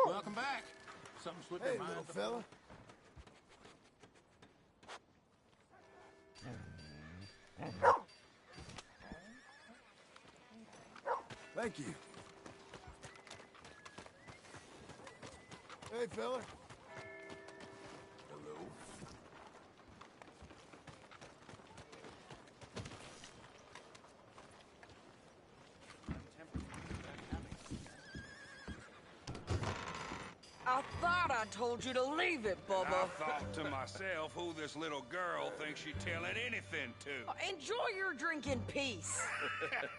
Welcome back. Something slipped in my little fella. Thank you. Hey, fella. Hello. I thought I told you to leave it, Bubba. I thought to myself who this little girl thinks she's telling anything to. Enjoy your drink in peace.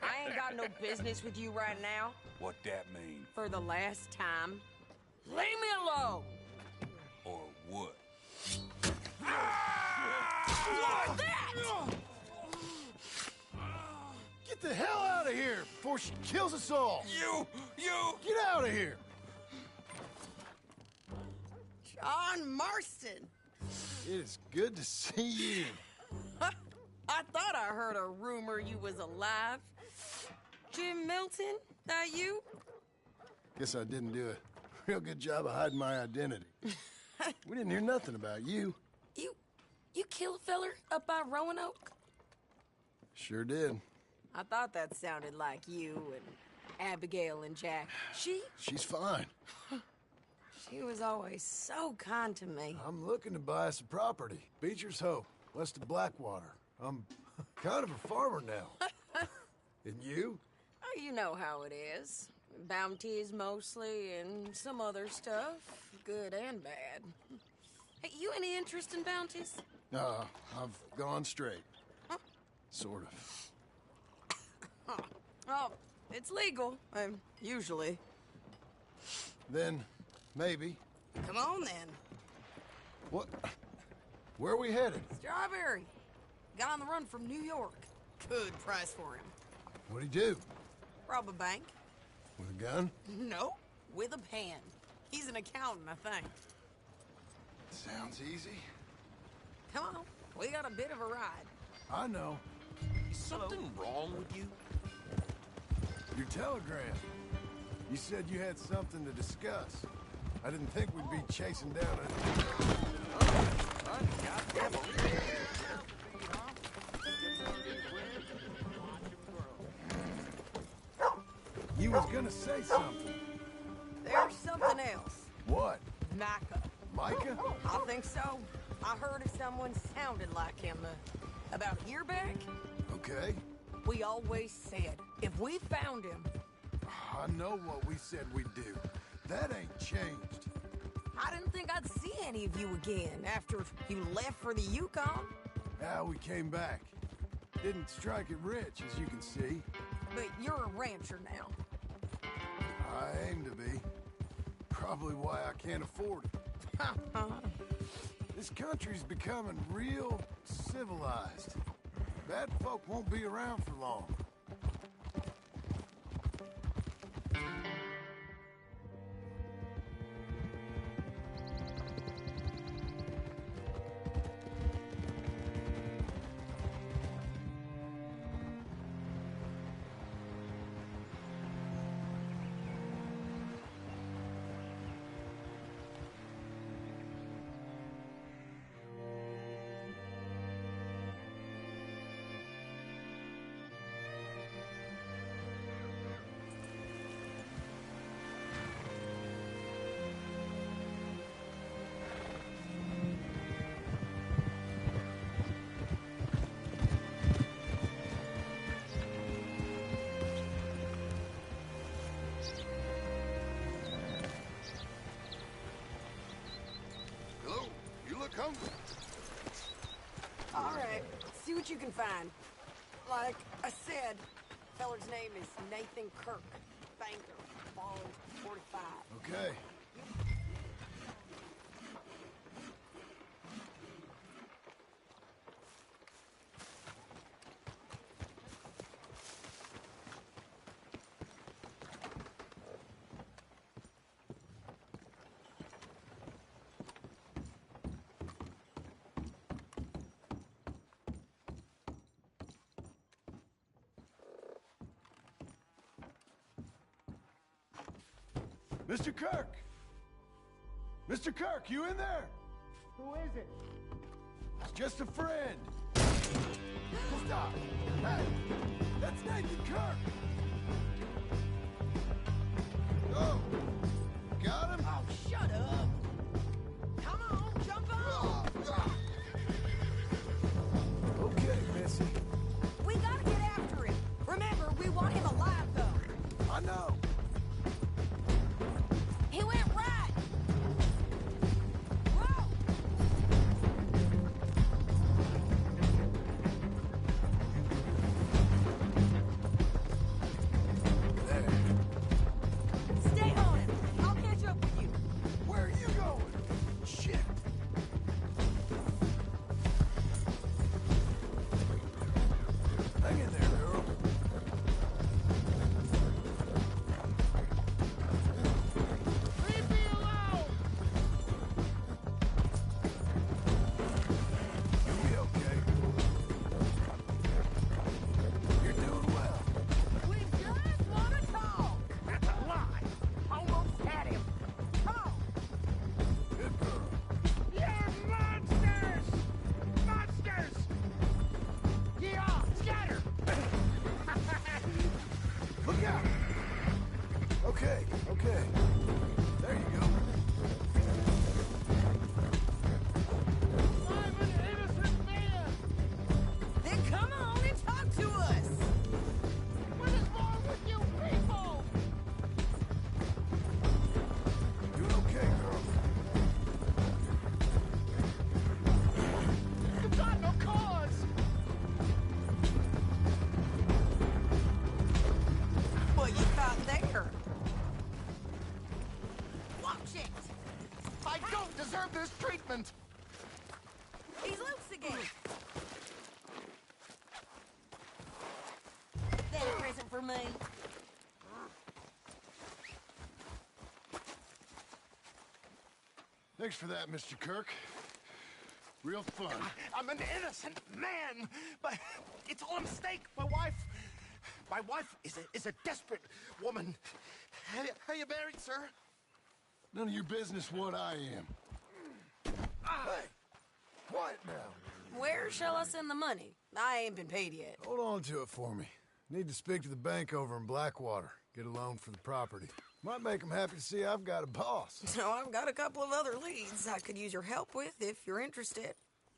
I ain't got no business with you right now. What that mean? For the last time, leave me alone. Or what? What's that? Get the hell out of here before she kills us all! You! Get out of here! John Marston. It is good to see you. I thought I heard a rumor you was alive. Jim Milton, that you? Guess I didn't do a real good job of hiding my identity. We didn't hear nothing about you. You kill a feller up by Roanoke? Sure did. I thought that sounded like you and Abigail and Jack. She's fine. She was always so kind to me. I'm looking to buy some property. Beecher's Hope, west of Blackwater. I'm kind of a farmer now. And you? Oh, you know how it is. Bounties mostly, and some other stuff, good and bad. Hey, you any interest in bounties? I've gone straight. Huh? Sort of. Oh, it's legal, usually. Then, maybe. Come on, then. What? Where are we headed? Strawberry. Got on the run from New York. Good price for him. What'd he do? Rob a bank. With a gun? No, with a pen. He's an accountant, I think. Sounds easy. Come on, we got a bit of a ride. I know. Is something wrong with you? Your telegram. You said you had something to discuss. I didn't think we'd be chasing down You was gonna say something. There's something else. What? Micah. Micah? I think so. I heard of someone sounded like him about a year back. Okay. We always said, if we found him... I know what we said we'd do. That ain't changed. I didn't think I'd see any of you again after you left for the Yukon. Yeah, we came back. Didn't strike it rich, as you can see. But you're a rancher now. I aim to be. Probably why I can't afford it. This country's becoming real civilized. Bad folk won't be around for long. Hungry. All right, see what you can find. Like I said, feller's name is Nathan Kirk, banker, Ball 45. Okay. Mr. Kirk! Mr. Kirk, you in there? Who is it? It's just a friend. Stop! Hey! That's Nathan Kirk! Oh! Got him? Oh, shut up! Come on, jump on! Okay, Missy. We gotta get after him. Remember, we want him alive, though. I know. He went right. Whoa! There. Stay on him. I'll catch up with you. Where are you going? Shit. Hang in there, girl. Leave me alone! You'll be okay. You're doing well. We just want to talk. That's a lie! Almost had him! Come on. Good girl. You're monsters! Monsters! Yeah, scatter! Look out! Okay, okay. There you go. I'm an innocent man! Then come on and talk to us. What is wrong with you people? Doing okay, girl. You've got no cause! What you got there? Watch it. I don't deserve this treatment! He's loose again. That a present for me? Thanks for that, Mr. Kirk. Real fun. I'm an innocent man, but it's all a mistake. My wife is a desperate woman. Are you married, sir? None of your business what I am. Hey, quiet now. Where shall I send the money? I ain't been paid yet. Hold on to it for me. Need to speak to the bank over in Blackwater. Get a loan for the property. Might make them happy to see I've got a boss. So I've got a couple of other leads I could use your help with if you're interested.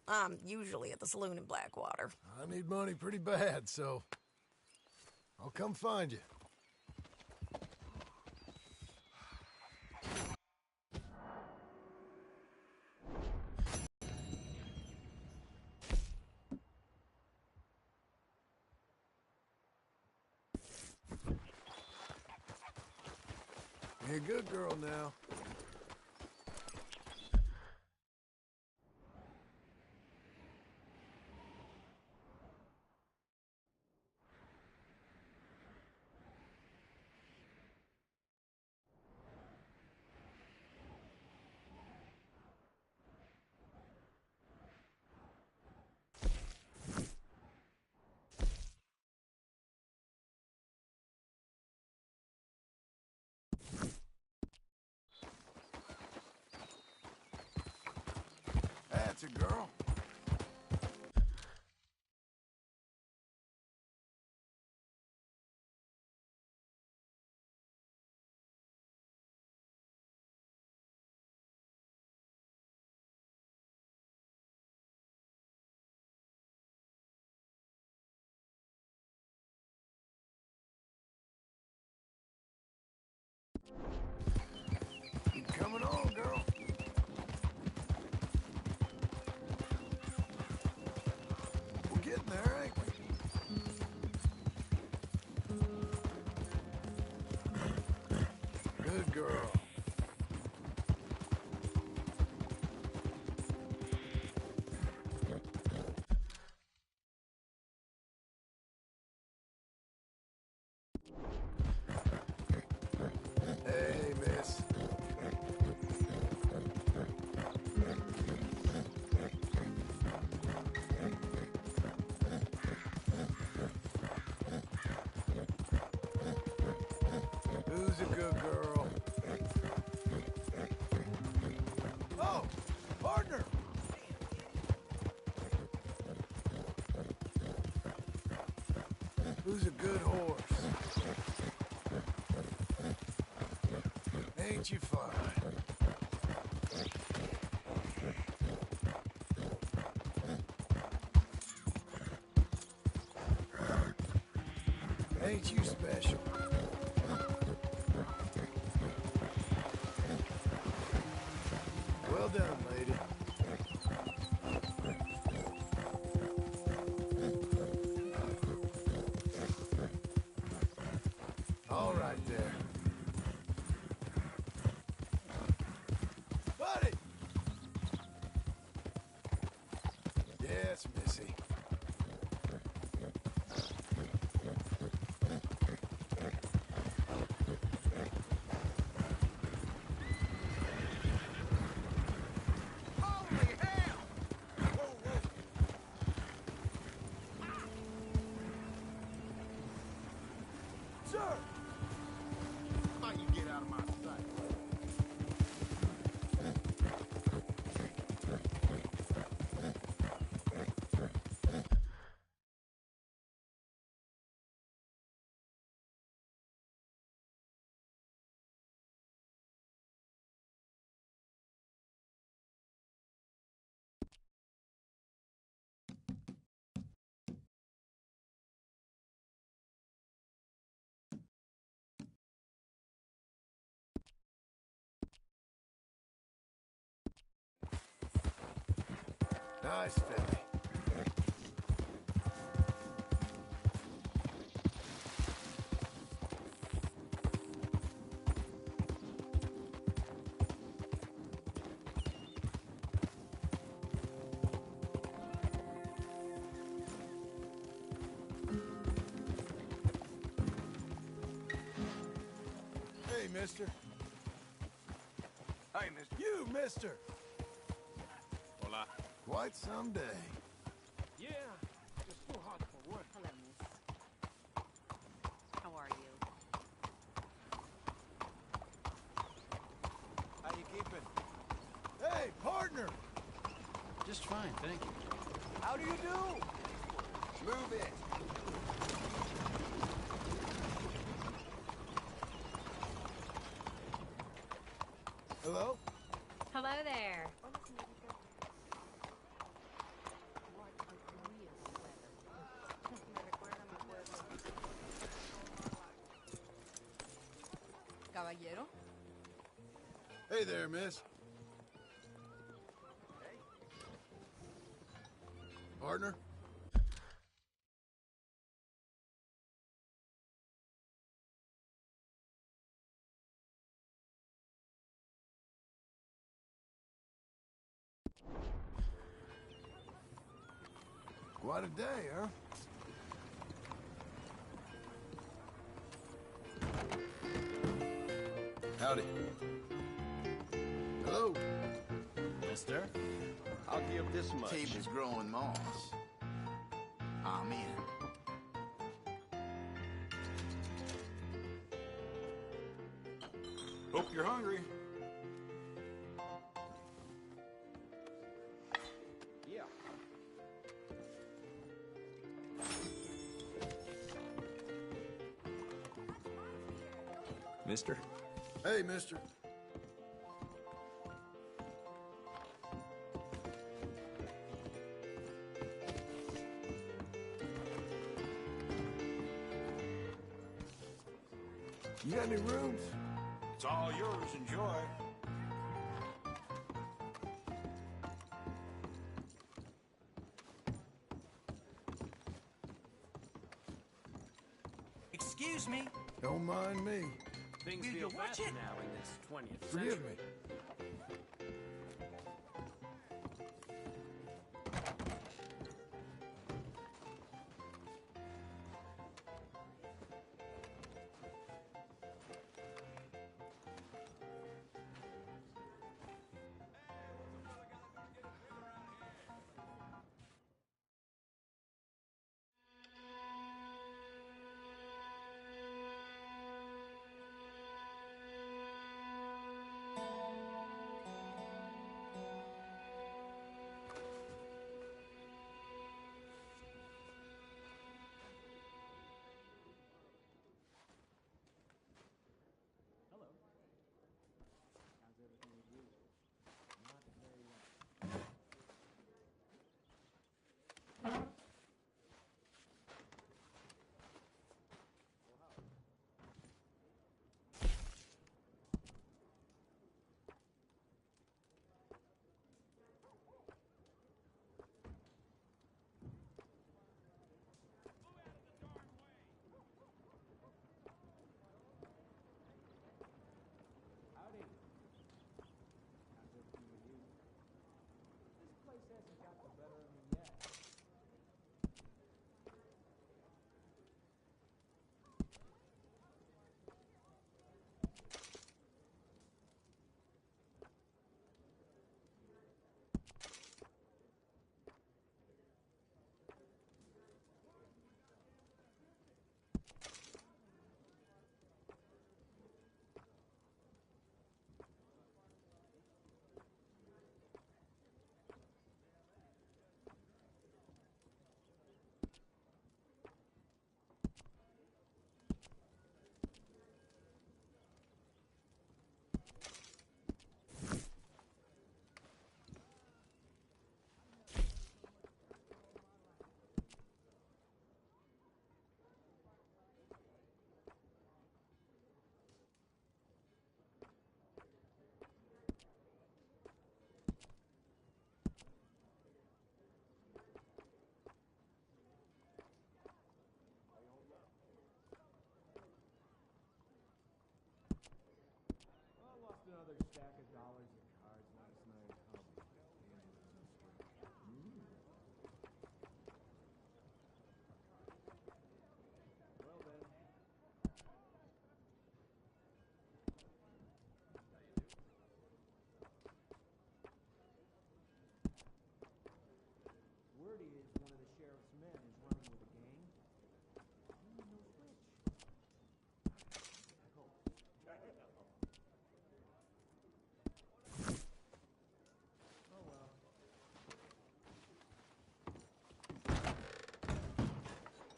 I'm usually at the saloon in Blackwater. I need money pretty bad, so I'll come find you. Be a good girl now. That's a girl. Keep coming on, girl. We're getting there, ain't we? Good girl. Hey, miss. Who's a good girl? Who's a good horse? Ain't you fine? Ain't you special? Well done, lady. All right there. Buddy! Yes, Missy. Holy hell! Whoa, whoa. Sir! How about you get out of my sight? Nice filly. Hey, mister. Hey, mister. You, mister. Hola. Quite some day. Yeah, it's too hot for work. Hello, miss. How are you? How you keeping? Hey, partner! Just fine, thank you. How do you do? Move it. Hello? Hello there. Caballero? Hey there, miss. Partner? Quite a day, huh? Howdy. Hello. Mister? I'll give this much. Table's growing moss. Amen. Hope you're hungry. Yeah. Mister? Hey, mister. You got any rooms? It's all yours. Enjoy. Excuse me. Don't mind me. Things Will feel you watch faster it? now in this 20th Forgive century. me.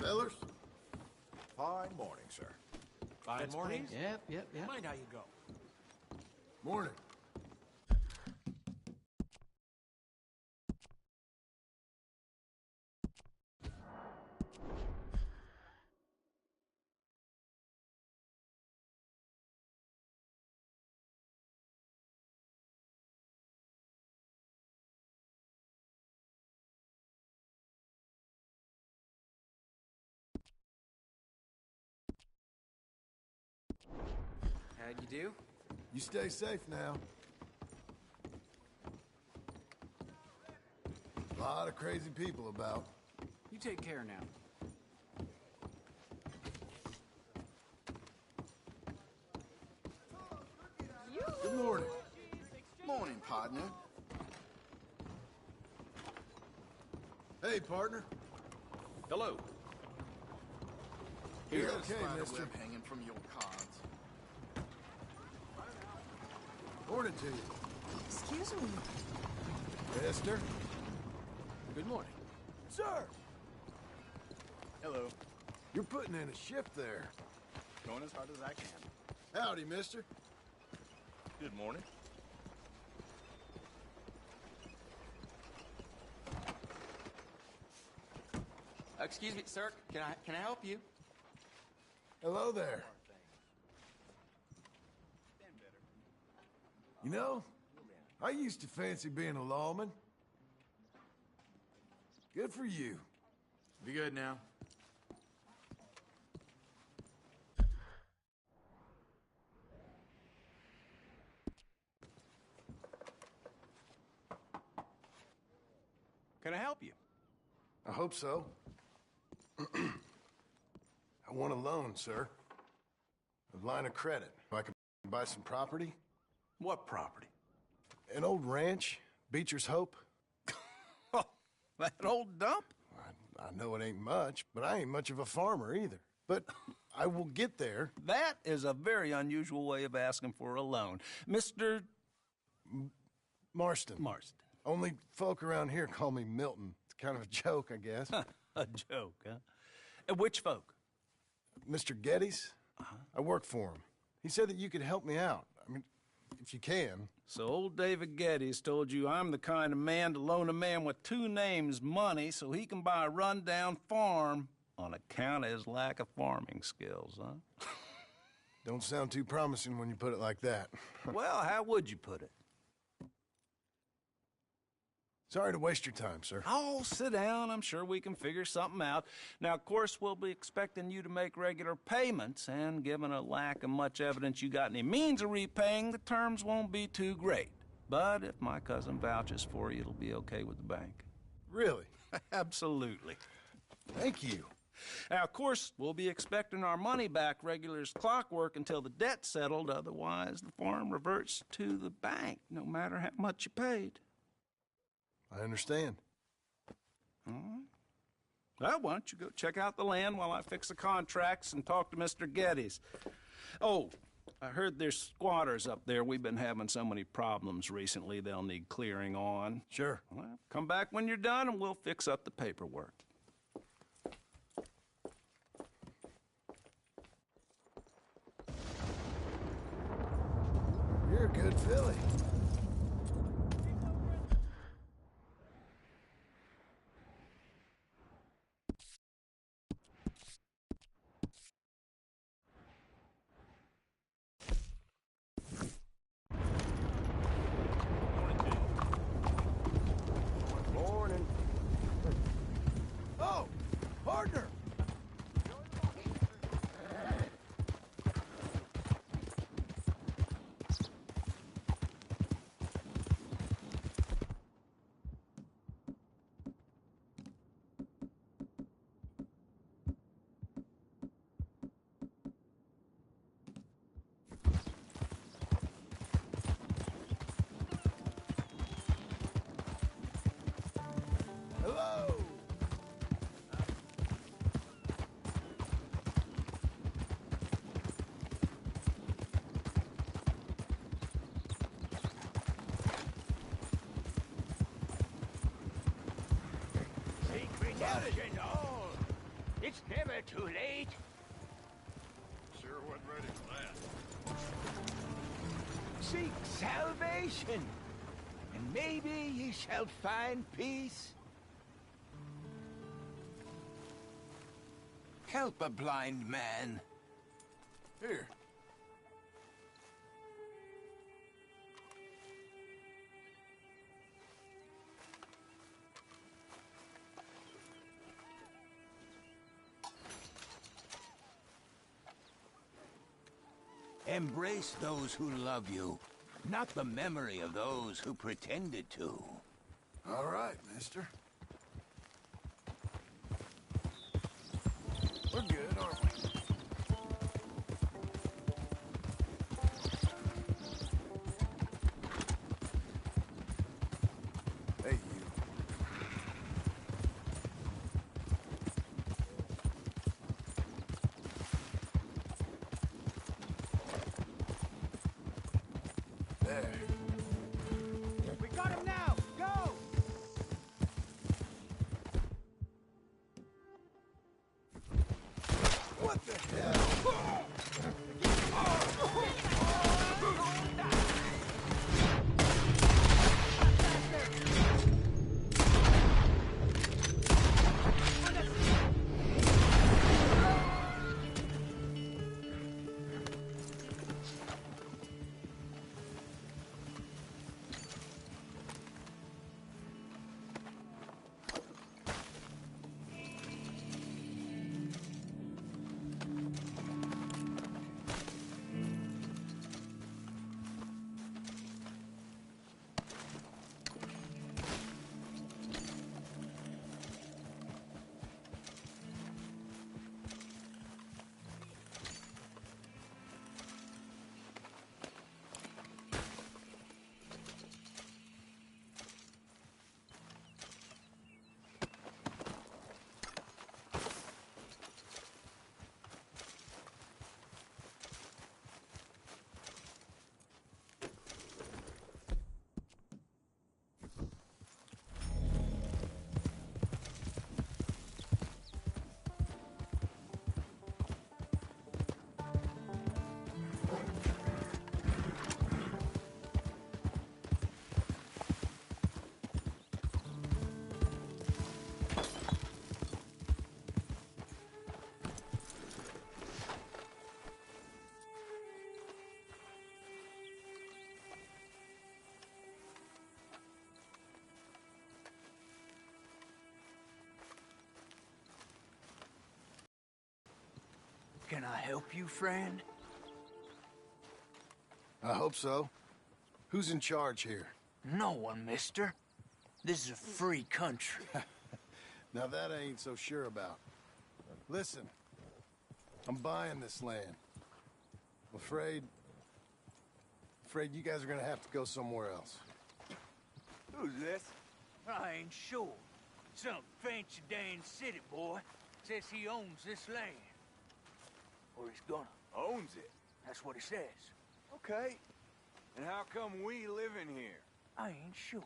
Fellers? Fine morning, sir. Fine morning. Yep. Mind how you go. Morning. How'd you do? You stay safe now. A lot of crazy people about. You take care now. Good morning. Morning, partner. Hey, partner. Hello. You're Here's okay, spider mister. web hanging from your cards. Morning to you. Excuse me. Mister. Good morning. Sir! Hello. You're putting in a shift there. Going as hard as I can. Howdy, mister. Good morning. Excuse me, sir. Can I help you? Hello there. You know, I used to fancy being a lawman. Good for you. Be good now. Can I help you? I hope so. I want a loan, sir. A line of credit. I can buy some property. What property? An old ranch, Beecher's Hope. Oh, that old dump? I know it ain't much, but I ain't much of a farmer either. But I will get there. That is a very unusual way of asking for a loan. Mr. Marston. Marston. Only folk around here call me Milton. It's kind of a joke, I guess. A joke, huh? And which folk? Mr. Geddes? I work for him. He said that you could help me out. I mean, if you can. So old David Geddes told you I'm the kind of man to loan a man with two names money so he can buy a rundown farm on account of his lack of farming skills, huh? Don't sound too promising when you put it like that. Well, how would you put it? Sorry to waste your time, sir. Oh, sit down. I'm sure we can figure something out. Now, of course, we'll be expecting you to make regular payments, and given a lack of much evidence you got any means of repaying, the terms won't be too great. But if my cousin vouches for you, it'll be okay with the bank. Really? Absolutely. Thank you. Now, of course, we'll be expecting our money back regular as clockwork until the debt's settled. Otherwise, the farm reverts to the bank, no matter how much you paid. I understand. All right. Well, why don't you go check out the land while I fix the contracts and talk to Mr. Geddes. Oh, I heard there's squatters up there. We've been having so many problems recently, they'll need clearing on. Sure. Well, come back when you're done and we'll fix up the paperwork. You're a good filly. Morning. Oh, partner. Hello. Secret agent all. It's never too late. Sure wasn't ready for that. Seek salvation, and maybe ye shall find peace. Help a blind man. Here. Embrace those who love you, not the memory of those who pretended to. All right, mister. We're good, aren't we? Hey, you. There. We got him now! Go! What the hell? Can I help you, friend? I hope so. Who's in charge here? No one, mister. This is a free country. Now that I ain't so sure about. Listen, I'm buying this land. I'm afraid you guys are gonna have to go somewhere else. Who's this? I ain't sure. Some fancy Dan city boy says he owns this land. Or he's gonna. Owns it? That's what he says. Okay. And how come we live in here? I ain't sure.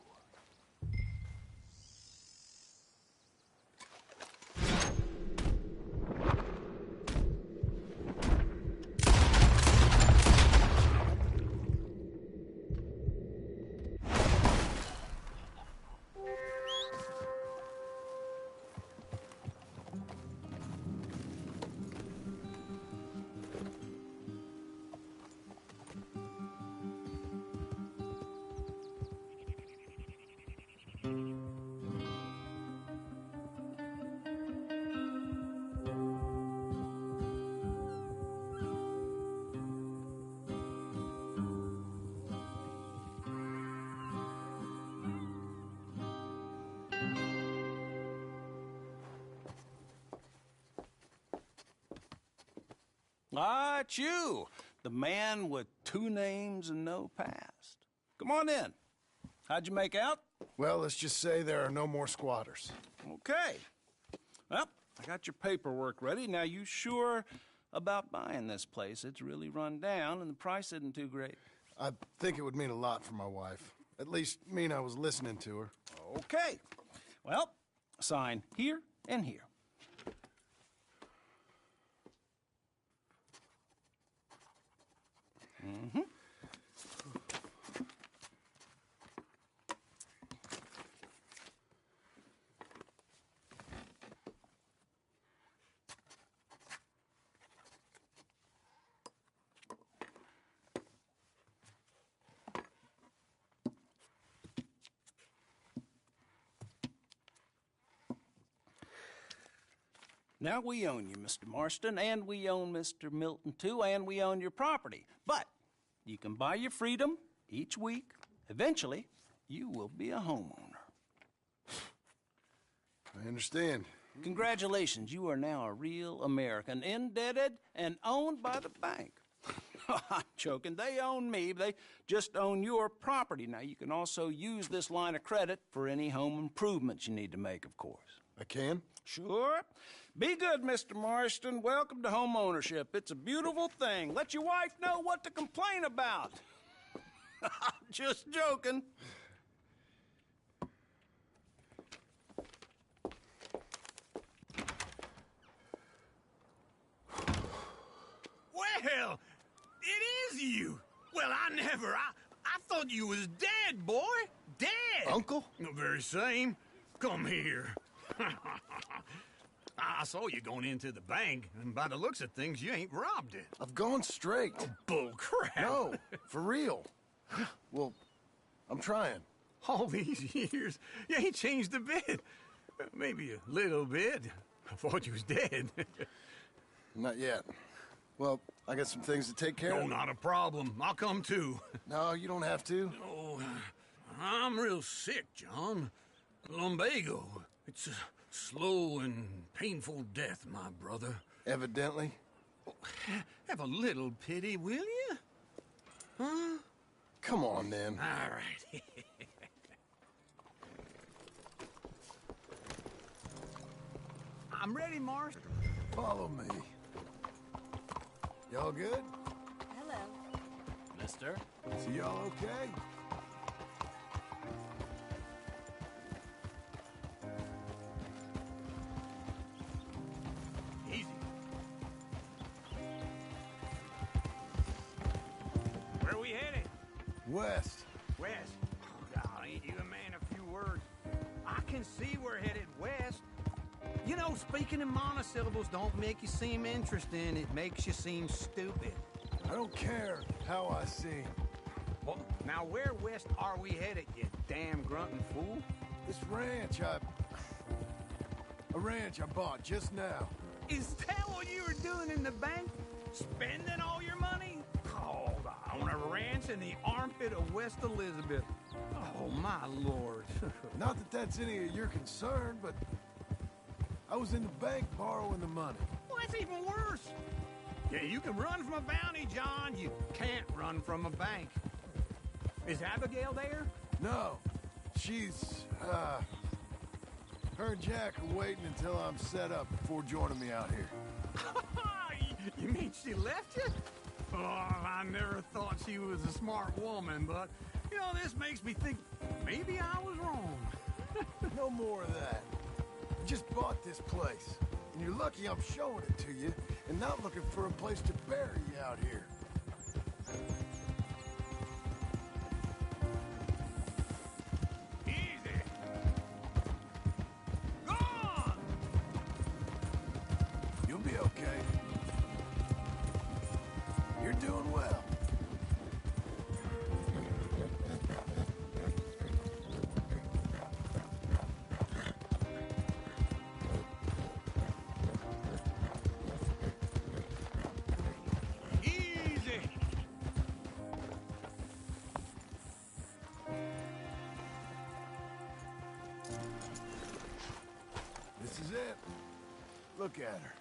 Ah, it's you, the man with 2 names and no past. Come on in. How'd you make out? Well, let's just say there are no more squatters. Okay. Well, I got your paperwork ready. Now, you sure about buying this place? It's really run down, and the price isn't too great. I think it would mean a lot for my wife. At least mean I was listening to her. Okay. Well, sign here and here. Mm-hmm. Now, we own you, Mr. Marston, and we own Mr. Milton, too, and we own your property. But you can buy your freedom each week. Eventually, you will be a homeowner. I understand. Congratulations, you are now a real American, indebted and owned by the bank. I'm joking. They own me. They just own your property. Now, you can also use this line of credit for any home improvements you need to make, of course. I can? Sure. Be good, Mr. Marston. Welcome to home ownership. It's a beautiful thing. Let your wife know what to complain about. Just joking. Well, it is you. Well, I thought you was dead, boy. Dead. Uncle? The very same. Come here. I saw you going into the bank, and by the looks of things, you ain't robbed it. I've gone straight. Oh, bull crap. No, for real. Well, I'm trying. All these years, you ain't changed a bit. Maybe a little bit. I thought you was dead. Not yet. Well, I got some things to take care No, of. not a problem. I'll come too. No, you don't have to. Oh, I'm real sick, John. Lumbago. It's a slow and painful death, my brother. Evidently. Have a little pity, will you? Huh? Come on, then. All right. I'm ready, Marston. Follow me. Y'all good? Hello. Mister? So y'all okay? Easy. Where are we headed? West. West. Oh, God, ain't you a man of few words? I can see we're headed west. You know, speaking in monosyllables don't make you seem interesting. It makes you seem stupid. I don't care how I seem. Well, now where west are we headed, you damn grunting fool? This ranch a ranch I bought just now. Is that what you were doing in the bank? Spending all your money? Oh, on a ranch in the armpit of West Elizabeth. Oh, my lord. Not that that's any of your concern, but I was in the bank borrowing the money. Well, that's even worse. Yeah, you can run from a bounty, John. You can't run from a bank. Is Abigail there? No, she's, her and Jack are waiting until I'm set up before joining me out here. You mean she left you? Oh, I never thought she was a smart woman, but, you know, this makes me think maybe I was wrong. No more of that. I just bought this place, and you're lucky I'm showing it to you and not looking for a place to bury you out here. Easy. Go on! You'll be okay. You're doing well. Easy. This is it. Look at her.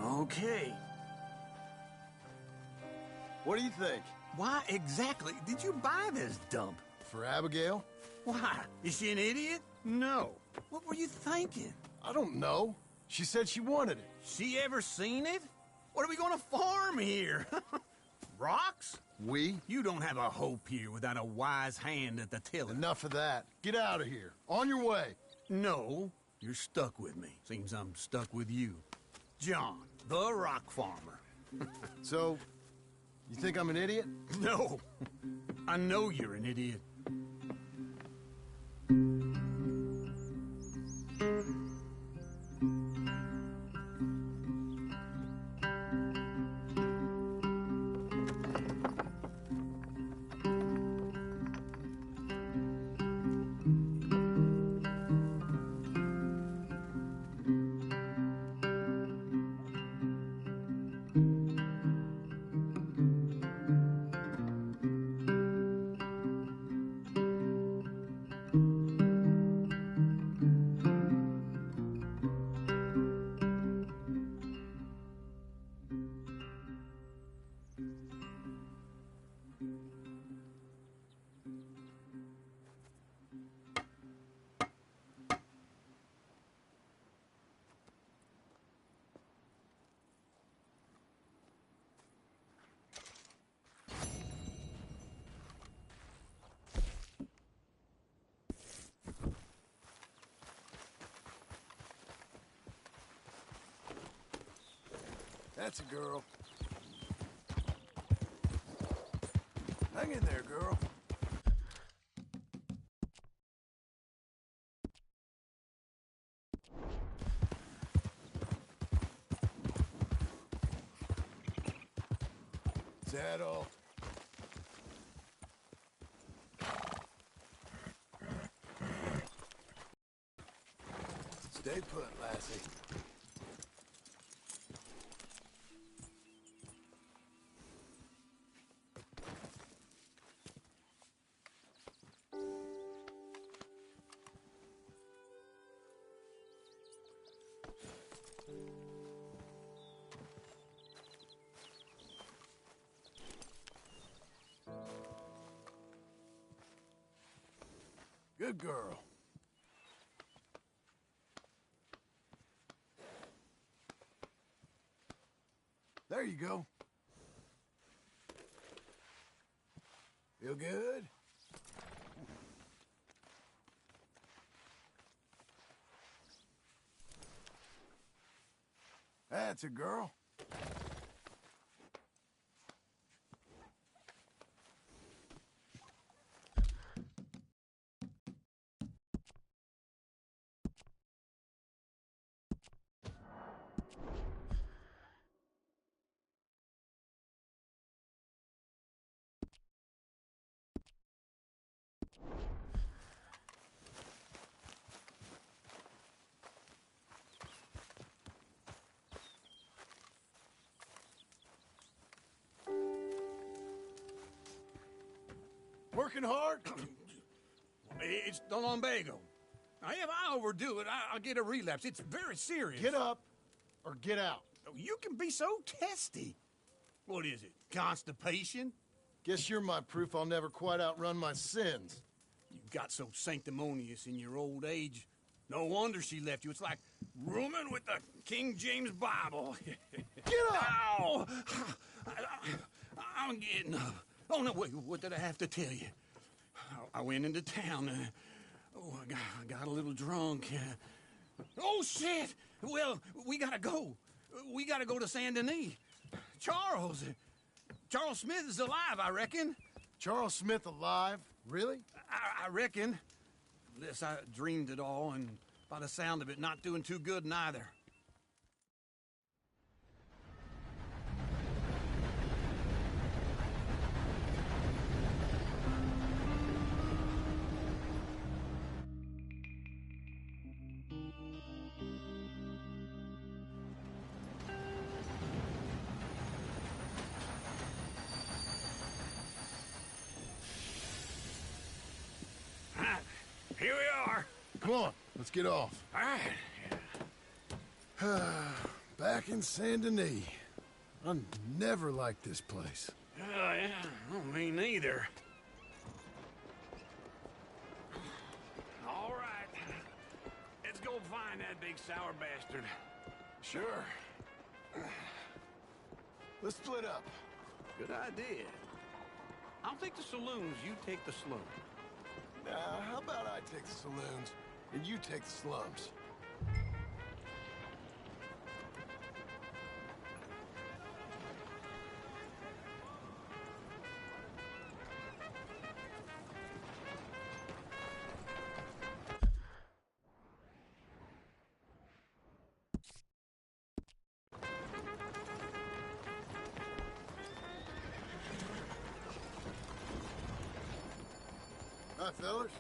Okay. What do you think? Why exactly did you buy this dump? For Abigail? Why? Is she an idiot? No. What were you thinking? I don't know. She said she wanted it. She ever seen it? What are we gonna farm here? Rocks? We? You don't have a hope here without a wise hand at the tiller. Enough of that. Get out of here. On your way. No, you're stuck with me. Seems I'm stuck with you. John, the rock farmer. So, you think I'm an idiot? No. I know you're an idiot. That's a girl. Hang in there, girl. Is that all? Stay put, lassie. Good girl. There you go. Feel good? That's a girl. Working hard? It's the lumbago. Now, if I overdo it, I'll get a relapse. It's very serious. Get up or get out. You can be so testy. What is it, constipation? Guess you're my proof I'll never quite outrun my sins. You got so sanctimonious in your old age. No wonder she left you. It's like rooming with the King James Bible. Get up! Ow! I'm getting up. Oh, no, wait, what did I have to tell you? I went into town. I got a little drunk. Oh, shit! Well, we gotta go. We gotta go to Saint Denis. Charles Smith is alive, I reckon. Charles Smith alive? Really? I reckon. Unless I dreamed it all, and by the sound of it, not doing too good neither. Here we are. Come on, let's get off. All right. Back in Saint Denis. I never liked this place. Yeah, oh, me neither. All right. Let's go find that big sour bastard. Sure. Let's split up. Good idea. I'll take the saloons, you take the slums. How about I take the saloons and you take the slums? Hi, fellas.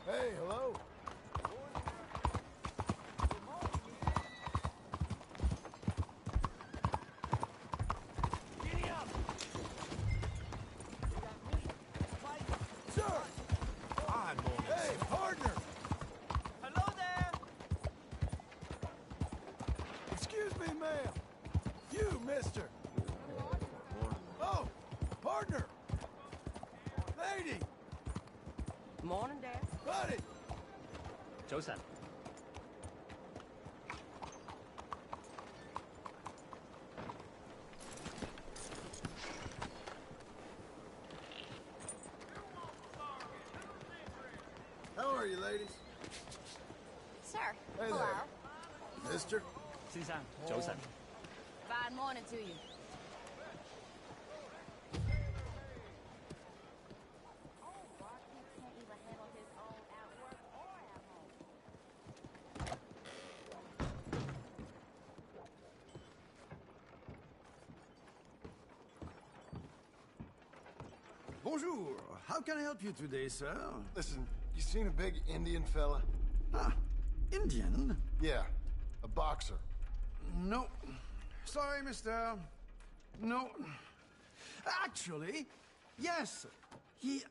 Hey, hello. Giddy up! Sir! I'm on. Hey, partner! Hello there! Excuse me, ma'am. You, mister. Oh, partner. Lady. Morning, Dad. Buddy. Josan. How are you, ladies? Sir, Hey hello. there. Mister. Susan. Josan. Fine morning to you. Bonjour. How can I help you today, sir? Listen, you seen a big Indian fella? Ah, Indian? Yeah, a boxer. No. Sorry, mister. No. Actually, yes.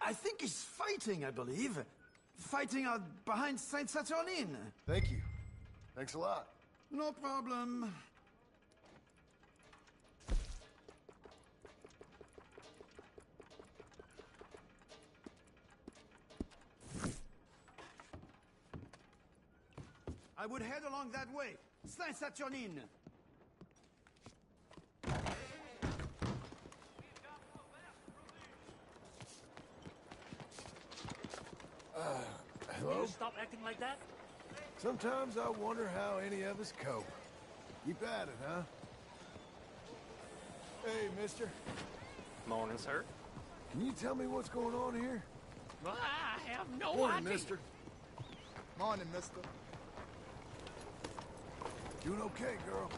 I think he's fighting, I believe. Fighting out behind Saint Saturnine. Thank you. Thanks a lot. No problem. I would head along that way. Saint Saturnine. Hello? Stop acting like that? Sometimes I wonder how any of us cope. Keep at it, huh? Hey, mister. Morning, sir. Can you tell me what's going on here? Well, I have no Morning, idea. mister. Morning, mister. Doing okay, girl?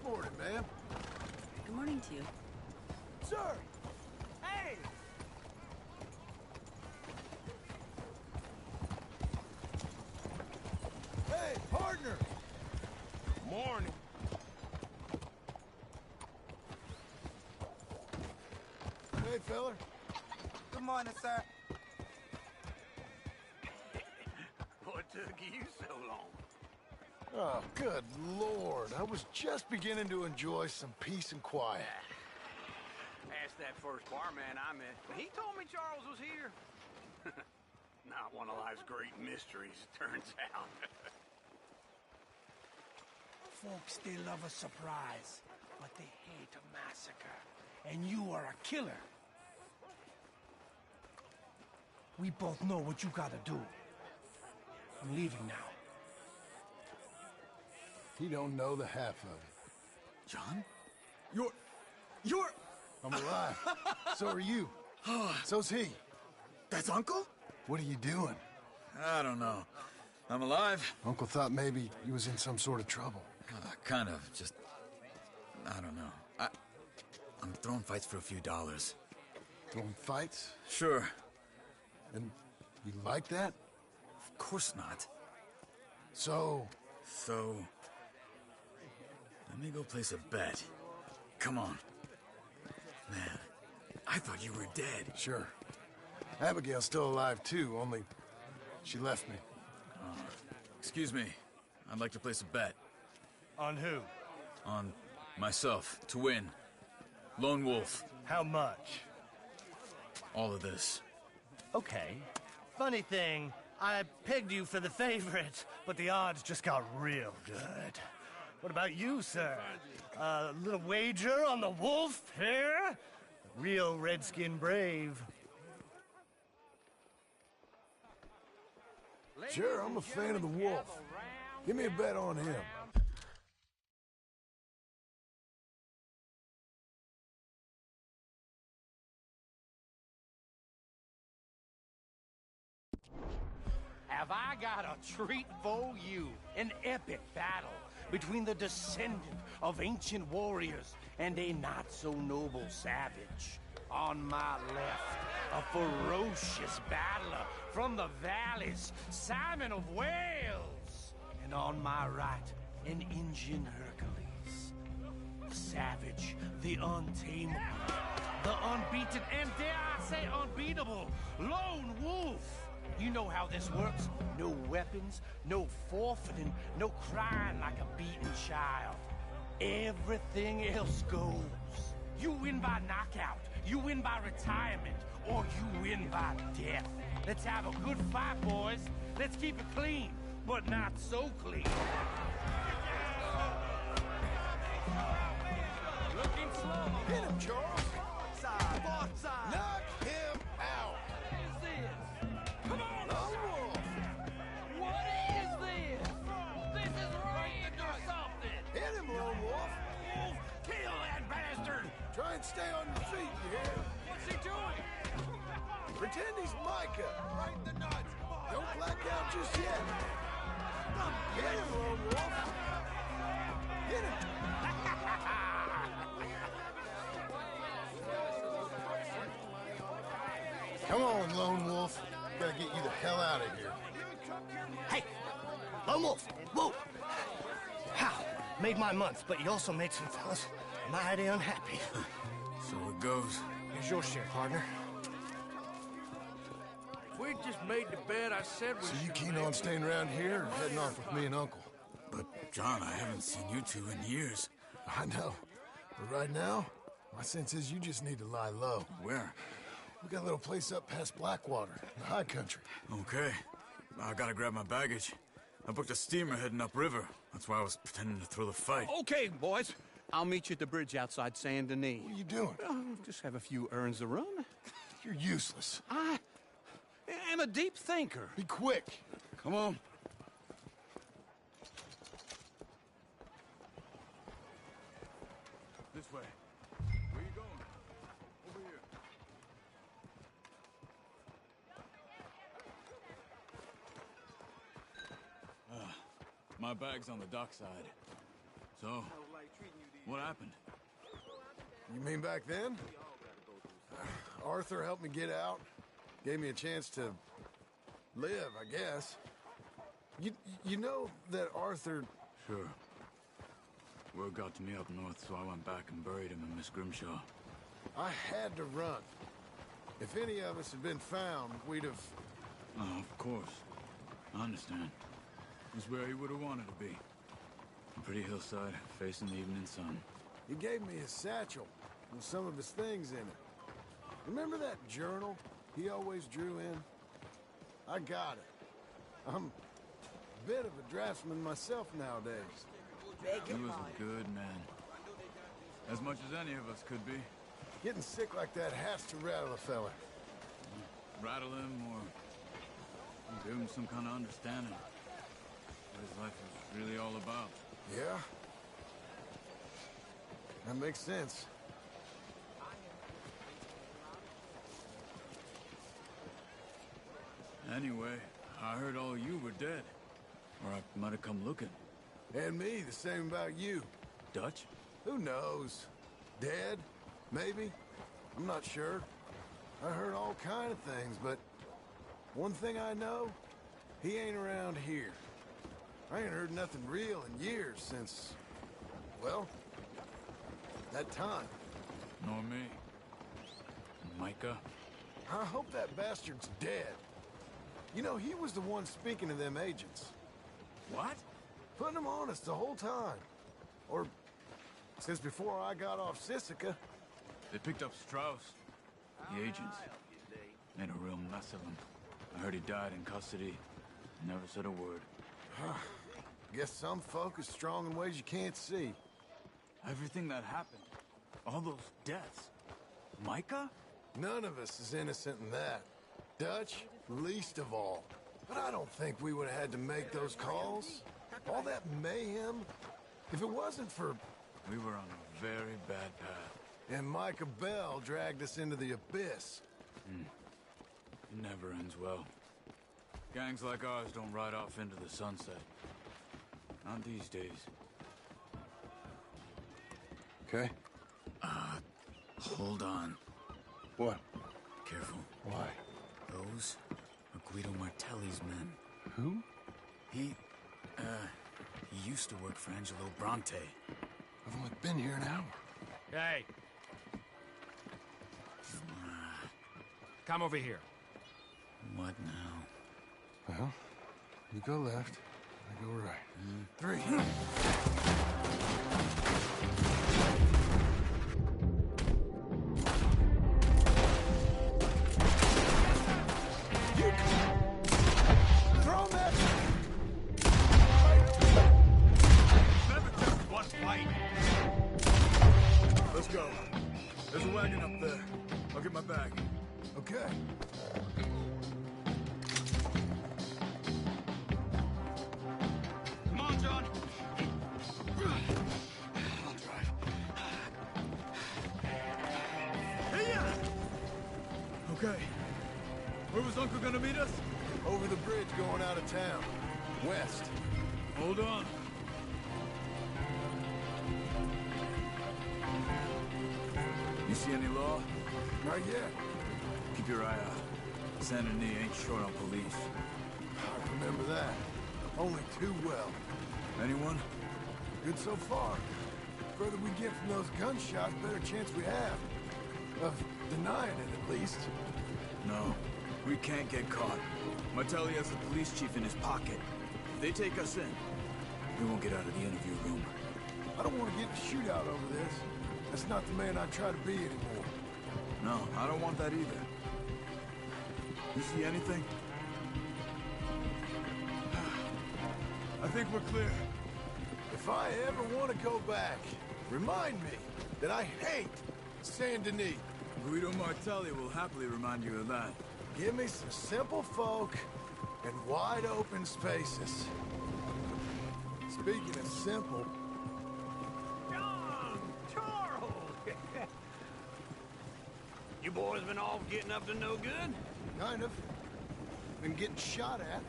Morning, ma'am. Good morning to you. Sir! Hey! Hey, partner! Morning. Hey, fella. Good morning, sir. What took you so long? Oh, good Lord. I was just beginning to enjoy some peace and quiet. Asked that first barman I met. He told me Charles was here. Not one of life's great mysteries, turns out. Folks, they love a surprise, but they hate a massacre. And you are a killer. We both know what you gotta do. I'm leaving now. He don't know the half of it. John? You're... I'm alive. So are you. So's he. That's Uncle? What are you doing? I don't know. I'm alive. Uncle thought maybe he was in some sort of trouble. Kind of. Just... I don't know. I'm throwing fights for a few dollars. Throwing fights? Sure. And you like that? Of course not. So, let me go place a bet. Come on. Man, I thought you were dead. sure. Abigail's still alive too, only she left me. Excuse me. I'd like to place a bet. On who? On myself, to win. Lone Wolf. How much? all of this? Okay. Funny thing, I pegged you for the favorite, but the odds just got real good. What about you, sir? A little wager on the wolf here? Real redskin brave. Sure, I'm a fan of the wolf. Give me a bet on him. Have I got a treat for you? An epic battle between the descendant of ancient warriors and a not-so-noble savage. On my left, a ferocious battler from the valleys, Simon of Wales. And on my right, an Indian Hercules. The savage, the untamable, the unbeaten, and dare I say unbeatable, lone wolf. You know how this works. No weapons, no forfeiting, no crying like a beaten child. Everything else goes. You win by knockout, you win by retirement, or you win by death. Let's have a good fight, boys. Let's keep it clean, but not so clean. Looking slow. Hit him, Charles. Side, both side. Knock him out. What is this? Come on! Lone wolf. What is this? This is rigged or something! Hit him, lone wolf. Wolf, kill that bastard! Try and stay on your feet, you hear? What's he doing? Pretend he's Micah. Right in the nuts. Don't black out just yet. Hit him, lone wolf. Hit him. Come on, lone wolf. Gotta get you the hell out of here. Hey, Lone Wolf, whoa! How? Made my month, but you also made some fellas mighty unhappy. So it goes. Here's your share, partner. If we just made the bed I said we So you should keen make. on staying around here or heading off with me and Uncle? But, John, I haven't seen you two in years. I know. But right now, my sense is you just need to lie low. Where? We got a little place up past Blackwater, in the high country. Okay. I gotta grab my baggage. I booked a steamer heading upriver. That's why I was pretending to throw the fight. Okay, boys. I'll meet you at the bridge outside Saint Denis. What are you doing? Just have a few errands to run. You're useless. I am a deep thinker. Be quick. Come on. This way. Where you going? Over here. My bag's on the dockside. So, what happened? You mean back then? Arthur helped me get out. Gave me a chance to live, I guess. You know that Arthur... Sure. Word got to me up north, so I went back and buried him in Miss Grimshaw. I had to run. If any of us had been found, we'd have... Oh, of course. I understand. He's where he would have wanted to be. A pretty hillside, facing the evening sun. He gave me his satchel with some of his things in it. Remember that journal he always drew in? I got it. I'm a bit of a draftsman myself nowadays. He was a good man. As much as any of us could be. Getting sick like that has to rattle a fella. Rattle him or give him some kind of understanding. What his life was really all about. Yeah? That makes sense. Anyway, I heard all you were dead. Or I might have come looking. And me, the same about you. Dutch? Who knows? Dead? Maybe? I'm not sure. I heard all kind of things, but one thing I know, he ain't around here. I ain't heard nothing real in years since, well, that time. Nor me. Micah? I hope that bastard's dead. You know, he was the one speaking to them agents. What? Putting them on us the whole time. Or since before I got off Sisika. They picked up Strauss. The agents. Made a real mess of him. I heard he died in custody. Never said a word. Huh. Guess some folk are strong in ways you can't see. Everything that happened, all those deaths. Micah? None of us is innocent in that. Dutch, least of all. But I don't think we would have had to make those calls. All that mayhem. If it wasn't for... We were on a very bad path. And Micah Bell dragged us into the abyss. It never ends well. Gangs like ours don't ride off into the sunset. Not these days. Okay? Hold on. What? Careful. Why? Those are Guido Martelli's men. Who? He used to work for Angelo Bronte. I've only been here an hour. Hey. Come over here. What now? Well, you go left, I go right. 3. Throw that! Never just one fight. Let's go. There's a wagon up there. I'll get my bag. Okay. Come on, John. I'll drive. Hey-ya! Okay. Where was Uncle gonna meet us? Over the bridge going out of town. West. Hold on. You see any law? Not yet. Keep your eye out. Saint Denis ain't short on police. I remember that. Only too well. Anyone? Good so far. The further we get from those gunshots, better chance we have. Of denying it, at least. No. We can't get caught. Martelli has the police chief in his pocket. If they take us in, we won't get out of the interview room. I don't want to get in a shootout over this. That's not the man I try to be anymore. No, I don't want that either. You see anything? I think we're clear. If I ever want to go back, remind me that I hate Saint Denis. Guido Martelli will happily remind you of that. Give me some simple folk and wide open spaces. Speaking of simple... John! Charles! You boys been off getting up to no good? Kind of. Been getting shot at.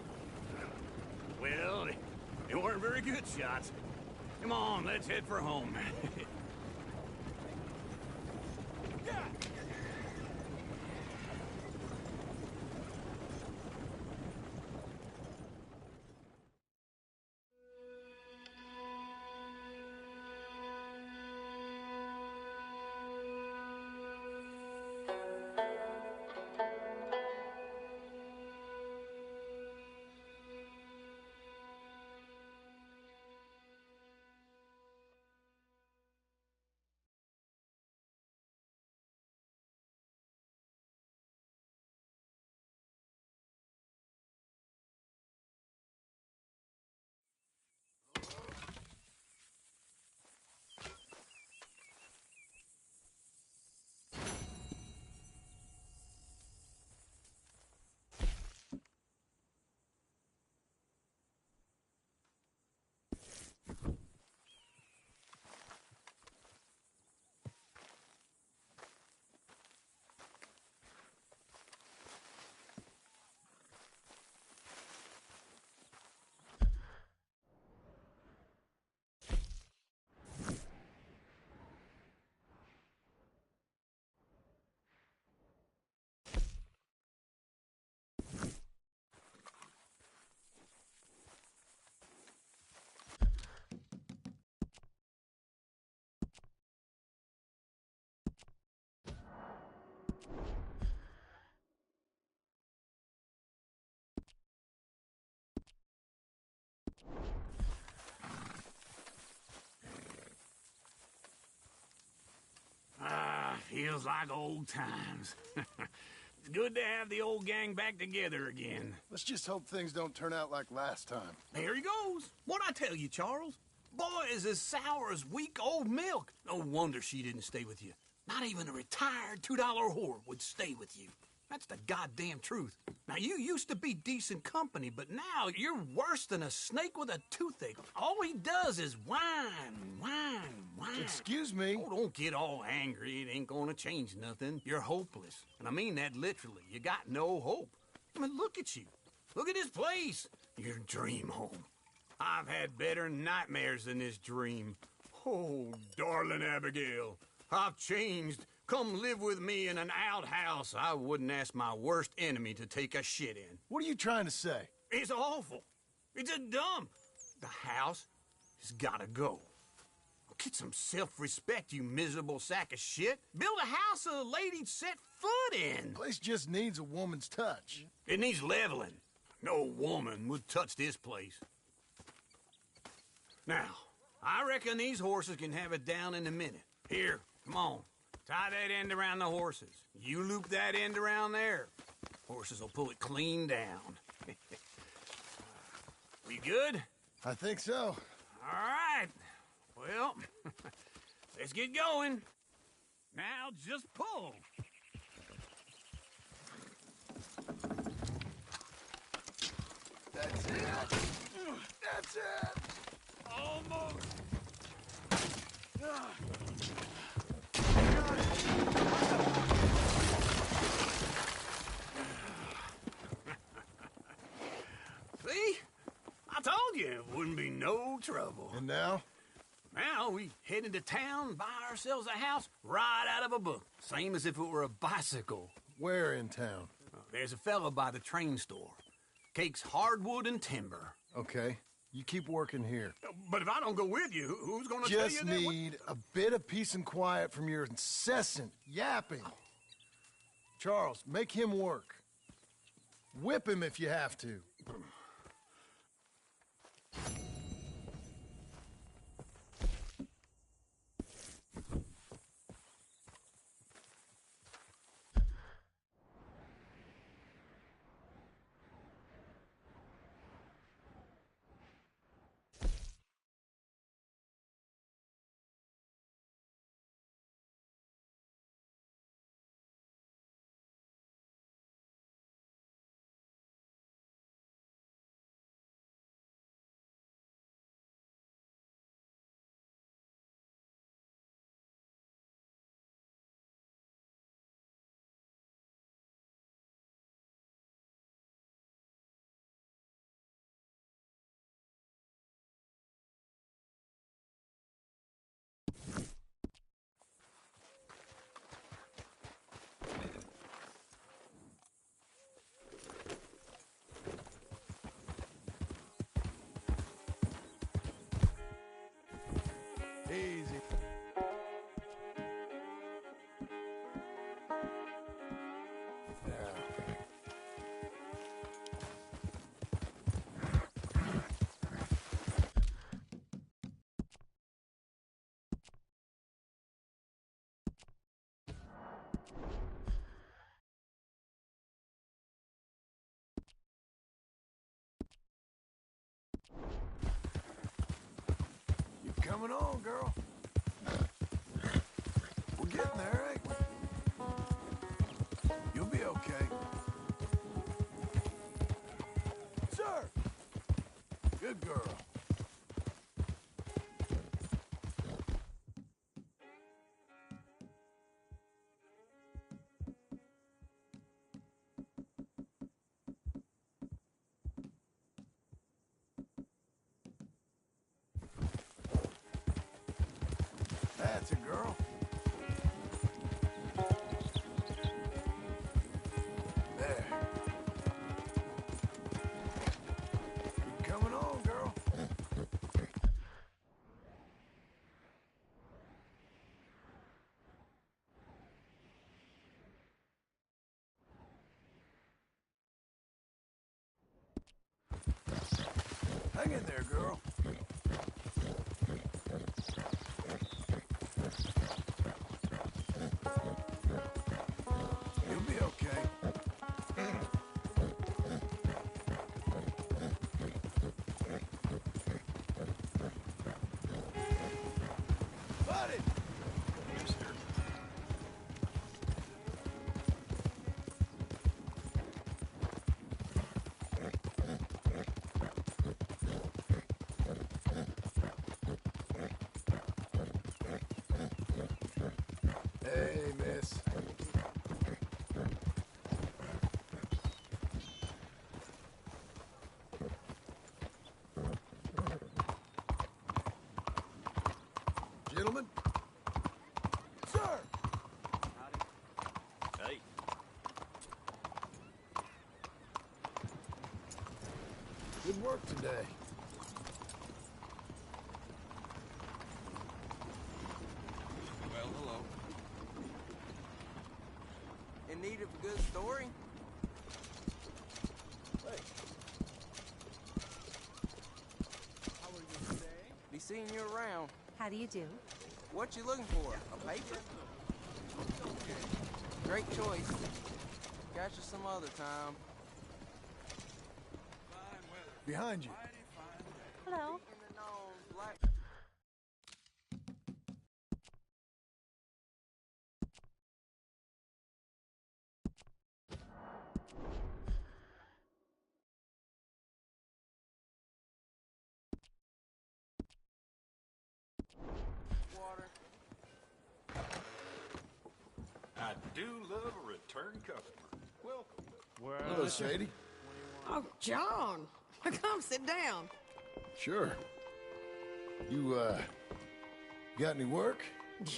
Well, they weren't very good shots. Come on, let's head for home. Feels like old times. It's good to have the old gang back together again. Let's just hope things don't turn out like last time. There he goes. What'd I tell you, Charles? Boy is as sour as week-old milk. No wonder she didn't stay with you. Not even a retired $2 whore would stay with you. That's the goddamn truth. Now, you used to be decent company, but now you're worse than a snake with a toothache. All he does is whine. Excuse me? Oh, don't get all angry. It ain't gonna change nothing. You're hopeless. And I mean that literally. You got no hope. I mean, look at you. Look at this place. Your dream home. I've had better nightmares than this dream. Oh, darling Abigail, I've changed. Come live with me in an outhouse I wouldn't ask my worst enemy to take a shit in. What are you trying to say? It's awful. It's a dump. The house has gotta go. Get some self-respect, you miserable sack of shit. Build a house a lady'd set foot in. The place just needs a woman's touch. It needs leveling. No woman would touch this place. Now, I reckon these horses can have it down in a minute. Here, come on. Tie that end around the horses. You loop that end around there. Horses will pull it clean down. We good? I think so. All right. Well, let's get going. Now just pull. That's it. That's it. Almost. See? I told you it wouldn't be no trouble. And now? Now we head into town, buy ourselves a house right out of a book. Same as if it were a bicycle. Where in town? There's a fella by the train store. Cakes hardwood and timber. Okay. You keep working here. But if I don't go with you, who's gonna tell you Just that? need a bit of peace and quiet from your incessant yapping. Charles, make him work. Whip him if you have to. Easy. You coming on, girl? We're getting there, ain't we? You'll be okay. Sir! Good girl. That's a girl. There. Keep coming on, girl. Hang in there, girl. You'll be okay. work today. Well, hello. In need of a good story? Hey. How are you today? Be seeing you around. How do you do? What you looking for? A paper? Great choice. Catch you some other time. Behind you. Hello. I do love a return customer. Welcome. Hello, Sadie. Oh, John. Come sit down. Sure. You, got any work?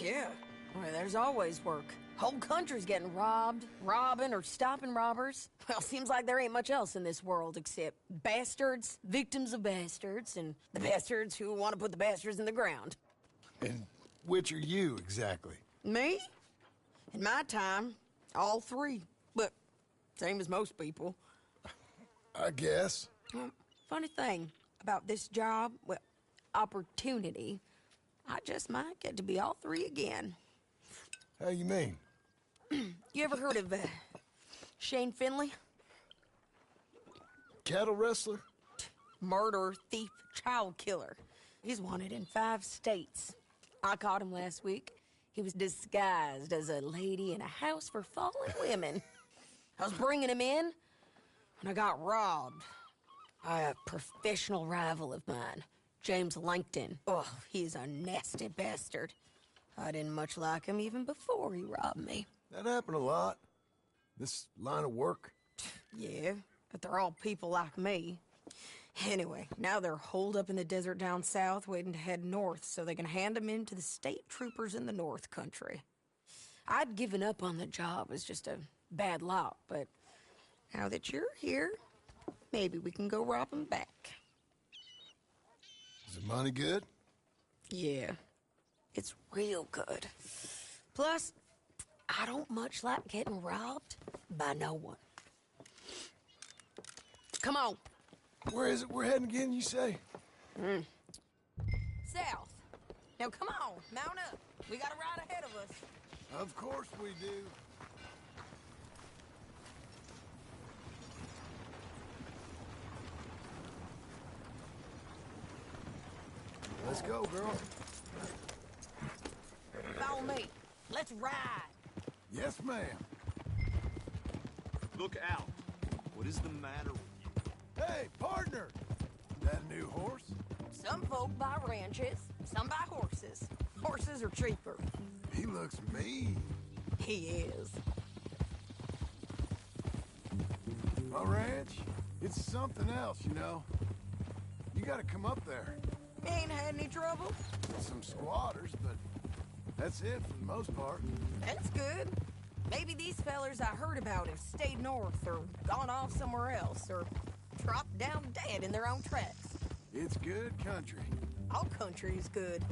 Yeah. Well, there's always work. Whole country's getting robbed, robbing, or stopping robbers. Well, seems like there ain't much else in this world except bastards, victims of bastards, and the bastards who want to put the bastards in the ground. And which are you, exactly? Me? In my time, all three. But same as most people. I guess. Funny thing about this job, well, opportunity, I just might get to be all three again. How you mean? You ever heard of Shane Finley? Cattle wrestler? Murderer, thief, child killer. He's wanted in 5 states. I caught him last week. He was disguised as a lady in a house for fallen women. I was bringing him in, and I got robbed by a professional rival of mine, James Langton. Oh, he's a nasty bastard. I didn't much like him even before he robbed me. That happened a lot. This line of work. Yeah, but they're all people like me. Anyway, now they're holed up in the desert down south, waiting to head north so they can hand them in to the state troopers in the north country. I'd given up on the job as just a bad lot, but now that you're here, maybe we can go rob them back. Is the money good? Yeah, it's real good. Plus, I don't much like getting robbed by no one. Come on. Where is it we're heading again, you say? South. Now come on, mount up. We got a ride ahead of us. Of course we do. Let's go, girl. Follow me. Let's ride. Yes, ma'am. Look out. What is the matter with you? Hey, partner! That a new horse? Some folk buy ranches, some buy horses. Horses are cheaper. He looks mean. He is. My ranch, it's something else, you know. You gotta come up there. Ain't had any trouble? Some squatters, but that's it for the most part. That's good. Maybe these fellers I heard about have stayed north or gone off somewhere else or dropped down dead in their own tracks. It's good country. All country is good.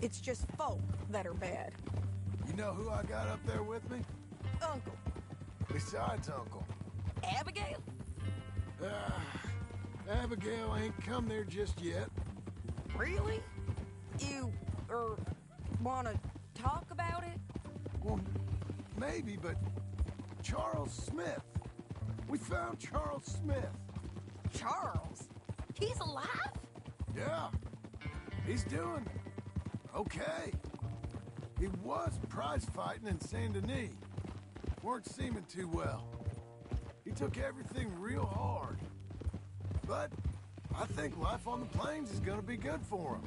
It's just folk that are bad. You know who I got up there with me? Uncle. Besides Uncle. Abigail? Abigail ain't come there just yet. Really? You, wanna talk about it? Well, maybe, but Charles Smith. We found Charles Smith. Charles? He's alive? Yeah. He's doing okay. He was prize fighting in Saint Denis. Weren't seeming too well. He took everything real hard. But I think life on the plains is gonna be good for him.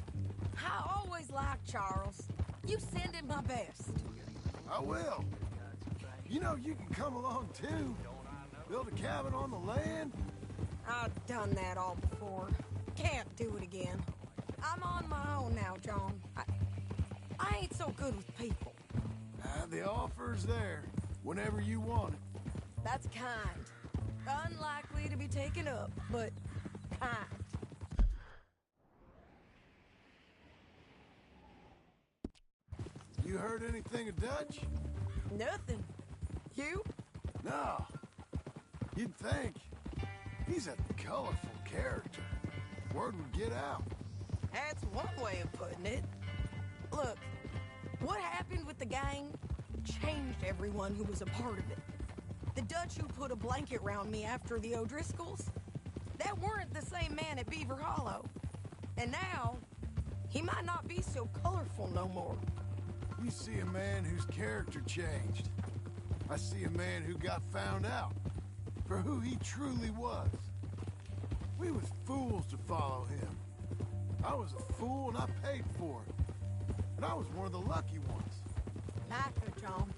I always liked Charles. You send him my best. I will. You know, you can come along too. Build a cabin on the land. I've done that all before. Can't do it again. I'm on my own now, John. I ain't so good with people. The offer's there whenever you want it. That's kind. Unlikely to be taken up, but kind. You heard anything of Dutch? Nothing. You? No. You'd think. He's a colorful character. Word would get out. That's one way of putting it. Look, what happened with the gang changed everyone who was a part of it. The Dutch who put a blanket round me after the O'Driscolls, that weren't the same man at Beaver Hollow. And now, he might not be so colorful no more. You see a man whose character changed. I see a man who got found out for who he truly was. We was fools to follow him. I was a fool and I paid for it. And I was one of the lucky ones. Micah, John.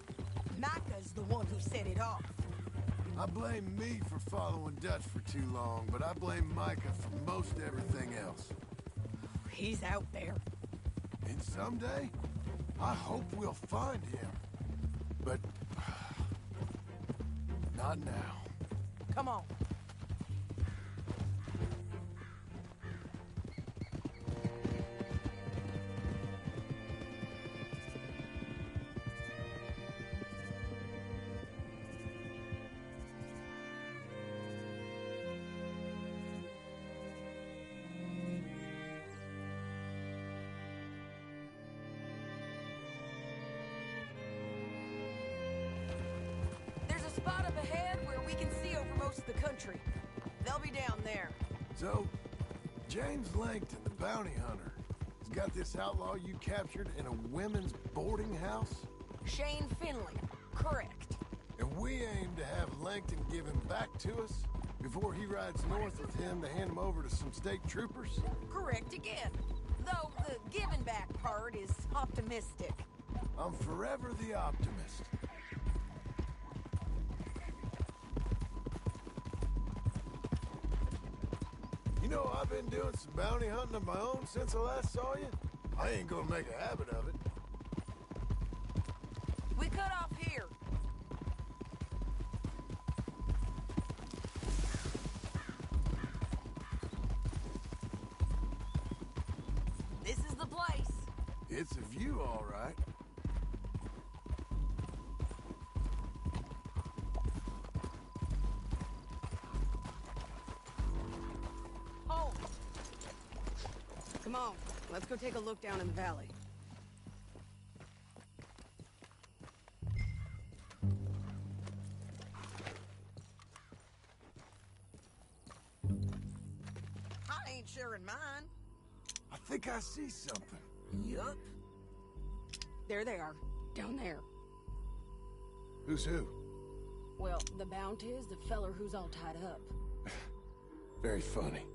Micah's the one who set it off. I blame me for following Dutch for too long, but I blame Micah for most everything else. He's out there. And someday, I hope we'll find him. But not now. Come on. Spot up ahead where we can see over most of the country. They'll be down there. So, James Langton, the bounty hunter, has got this outlaw you captured in a women's boarding house? Shane Finley, correct. And we aim to have Langton give him back to us before he rides north with him to hand him over to some state troopers? Correct again. Though the giving back part is optimistic. I'm forever the optimist. You know, I've been doing some bounty hunting of my own since I last saw you. I ain't gonna make a habit of it. We cut off here. This is the place. It's a view, all right. Come on, let's go take a look down in the valley. I ain't sharing mine. I think I see something. Yup. There they are, down there. Who's who? Well, the bounty is the feller who's all tied up. Very funny.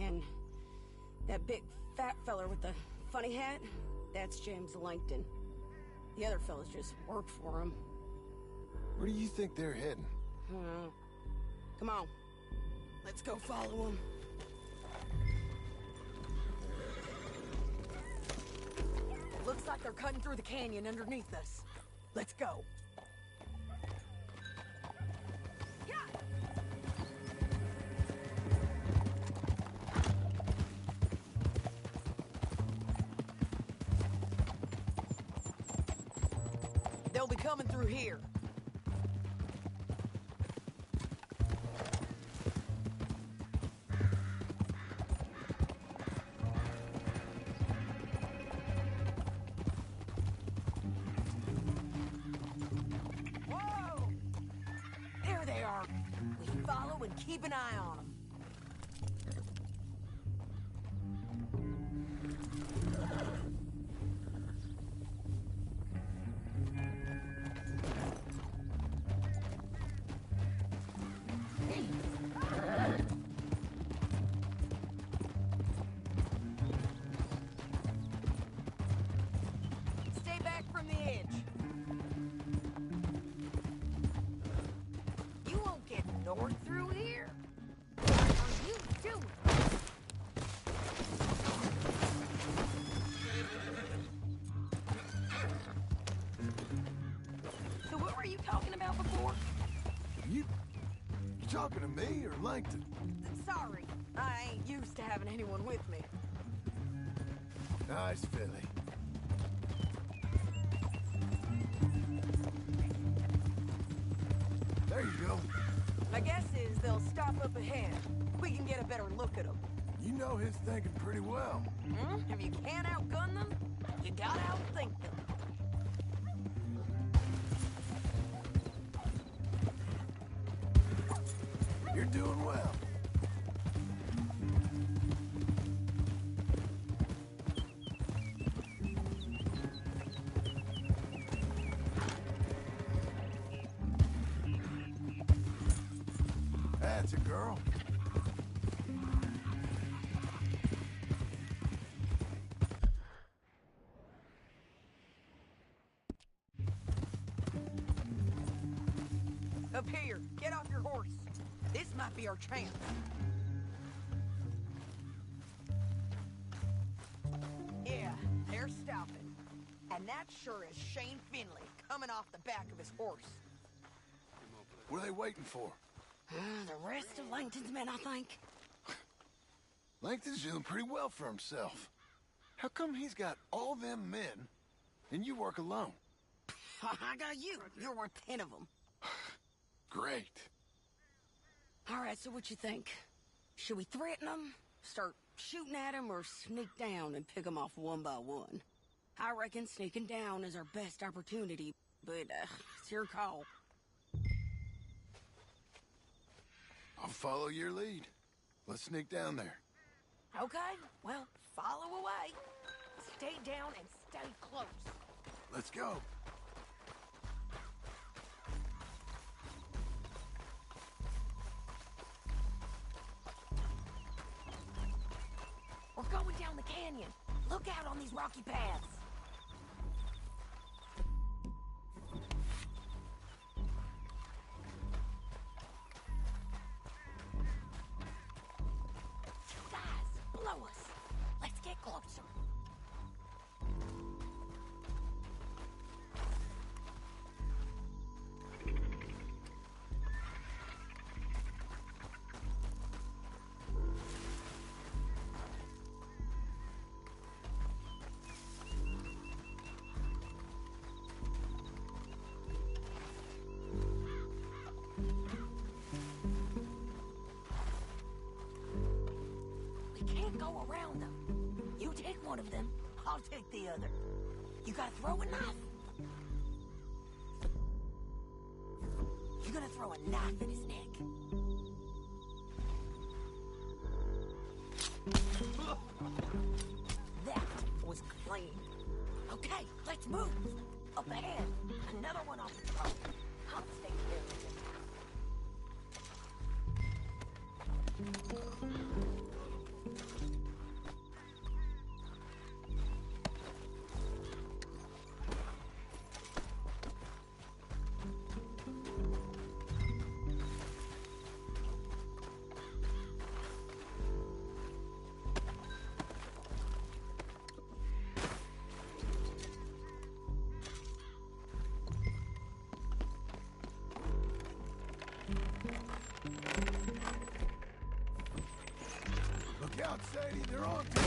And that big fat feller with the funny hat, that's James Langton. The other fellas just work for him. Where do you think they're heading? Come on. Let's go follow them. Looks like they're cutting through the canyon underneath us. Let's go. They'll be coming through here. Whoa! There they are. We follow and keep an eye on them. Talking to me or Langton? Sorry, I ain't used to having anyone with me. Nice, Philly. them? My guess is they'll stop up ahead. We can get a better look at them. You know his thinking pretty well. If you can't outgun them, you gotta outthink them. You're doing well. That's a girl. Up here, get off your horse. This might be our chance. Yeah, they're stopping. And that sure is Shane Finley coming off the back of his horse. What are they waiting for? The rest of Langton's men, I think. Langton's doing pretty well for himself. How come he's got all them men, and you work alone? I got you. You're worth 10 of them. Great. All right, so what you think? Should we threaten them, start shooting at them, or sneak down and pick them off one by one? I reckon sneaking down is our best opportunity, but it's your call. I'll follow your lead. Let's sneak down there. Okay, well, follow away. Stay down and stay close. Let's go. We're going down the canyon. Look out on these rocky paths. Guys, blow us. Let's get closer. Go around them. You take one of them, I'll take the other. You gotta throw a knife. You're gonna throw a knife in his neck. That was clean. Okay, let's move. Up ahead, another one off the road. I'll stay care of it. Look out, Sadie, they're on to us.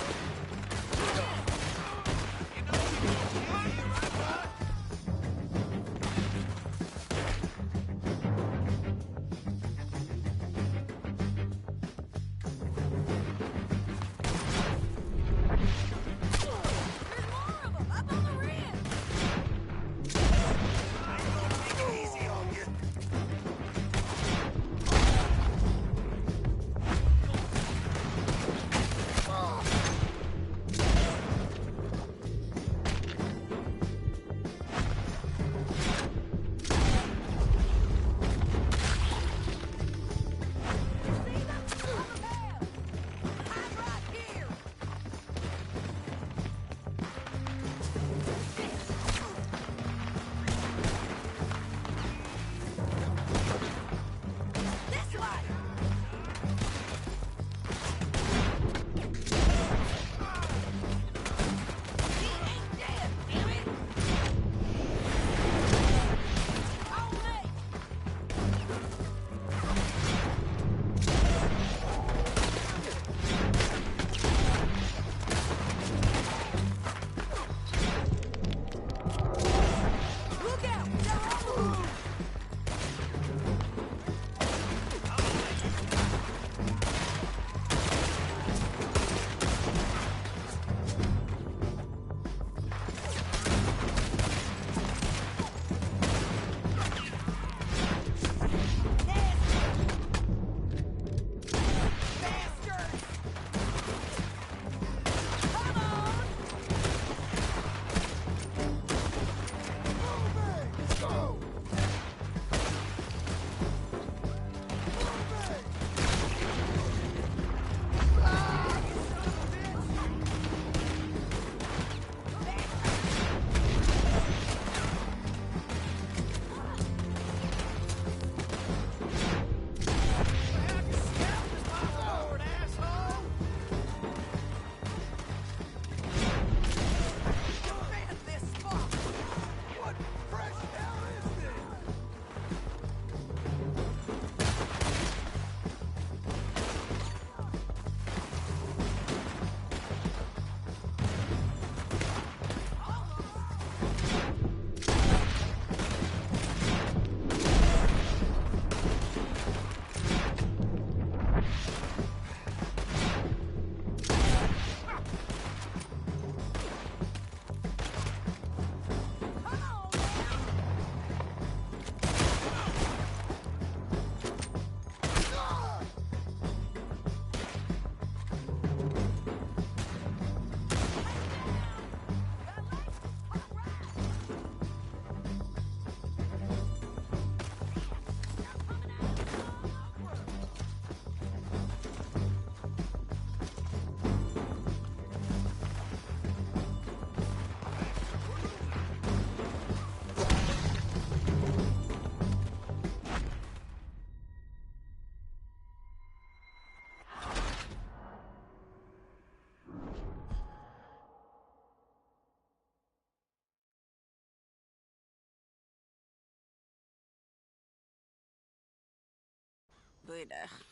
but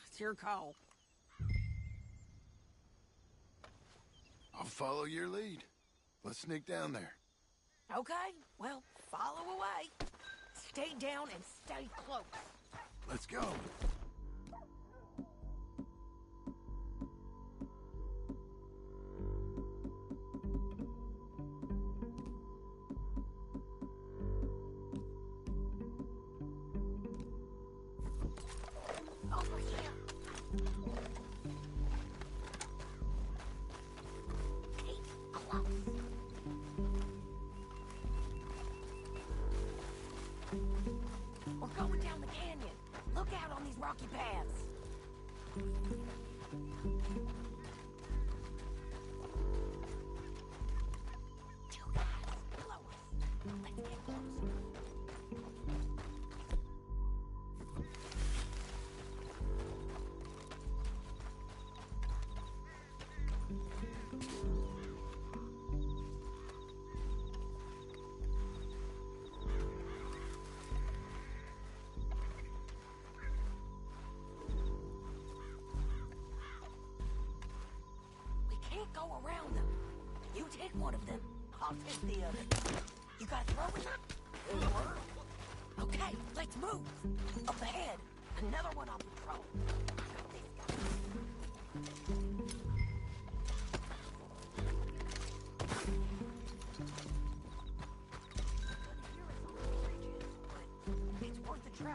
it's your call. I'll follow your lead. Let's sneak down there. Okay, well, follow away. Stay down and stay close. Let's go. Over here. Keep close. We're going down the canyon. Look out on these rocky paths. Two guys below us. Let's get closer. Go around them. You take one of them, I'll take the other. You got throwing them? Okay, let's move. Up ahead, another one on patrol. I got this guy. It's worth a try.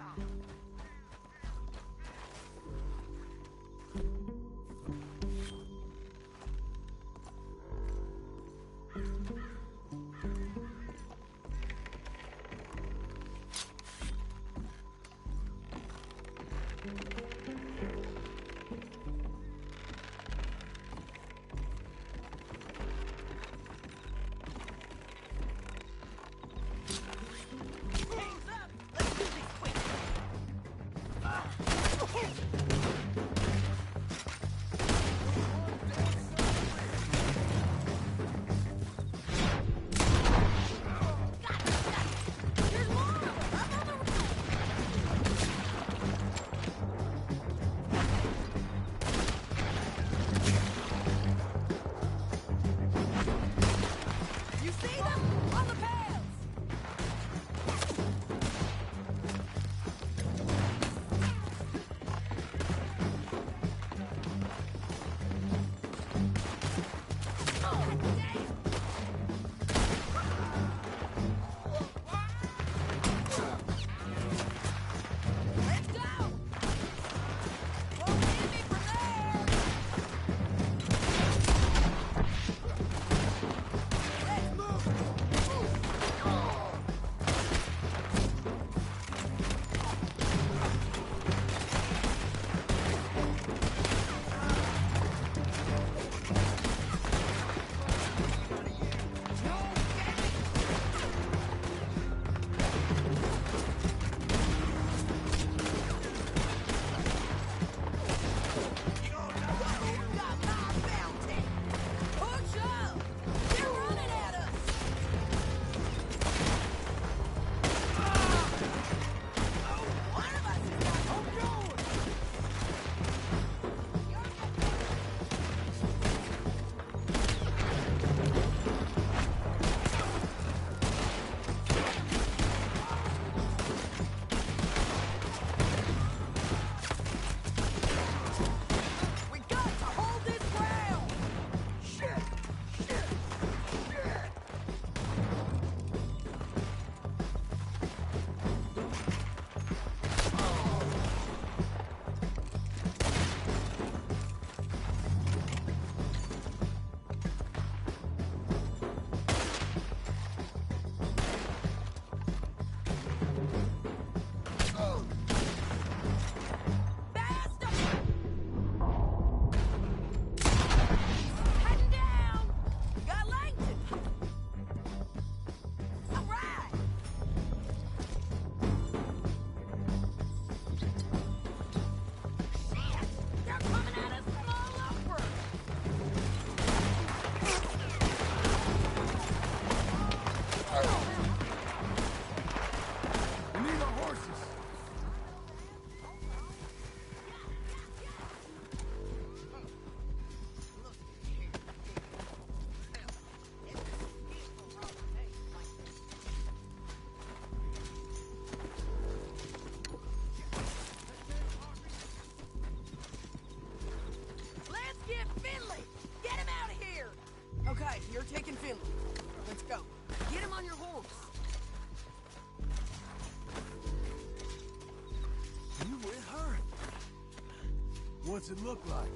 What's it look like?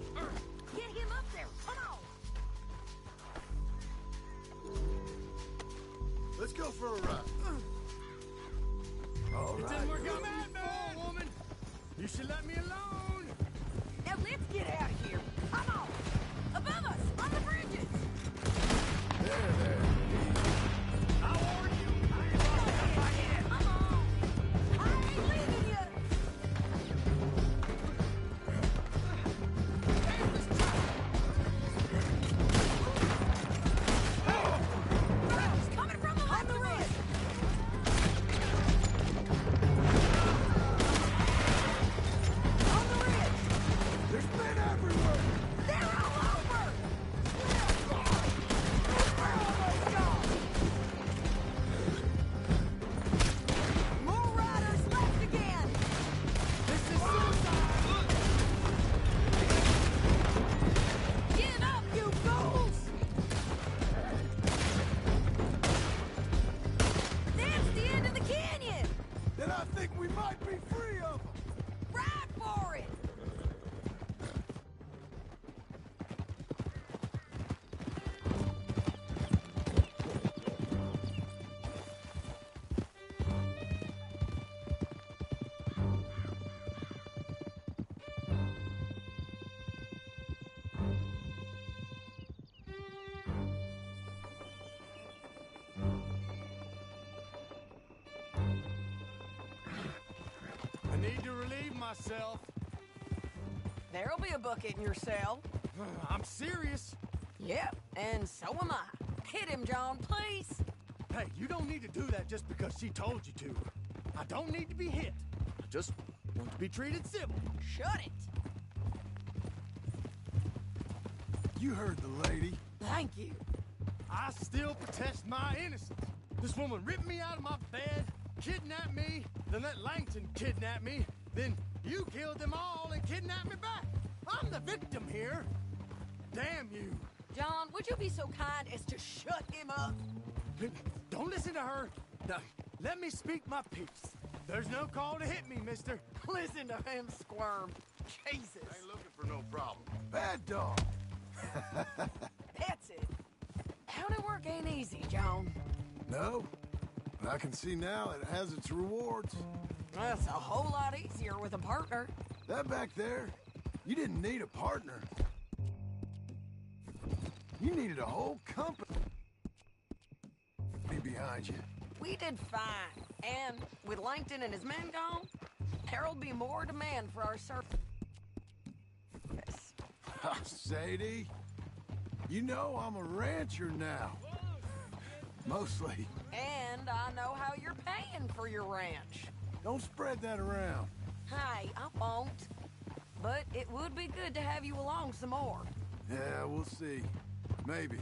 Get him up there! Come on! Let's go for a ride. All It right. didn't work out before, woman. You should let me alone. Now let's get out of here. Come on! Above us, on the bridges! There. I warned you. I ain't lost my head. Come on! I ain't leaving you! There's this truck! He's coming from the left of us! On the ridge! There's men everywhere. They're all over! We're almost gone! More riders left again! This is suicide. Give up, you fools! That's the end of the canyon! Then I think we might be free of them. Ride for it! I need to relieve myself. There'll be a bucket in your cell. I'm serious. Yep, and so am I. Hit him, John, please. Hey, you don't need to do that just because she told you to. I don't need to be hit. I just want to be treated civil. Shut it. You heard the lady. Thank you. I still protest my innocence. This woman ripped me out of my bed, kidnapped me, then let Langton kidnap me, then you killed them all and kidnapped me back. I'm the victim here. Damn you. John, would you be so kind as to shut him up? Don't listen to her. Now, let me speak my piece. There's no call to hit me, mister. Listen to him squirm. Jesus. Ain't looking for no problem. Bad dog. That's it. County work ain't easy, John. No, but I can see now it has its rewards. That's a whole lot easier with a partner. That back there, you didn't need a partner. You needed a whole company behind you. We did fine. And with Langton and his men gone, there'll be more demand for our service. Sadie, you know I'm a rancher now. Mostly. And I know how you're paying for your ranch. Don't spread that around. Hey, I won't. But it would be good to have you along some more. Yeah, we'll see. Maybe.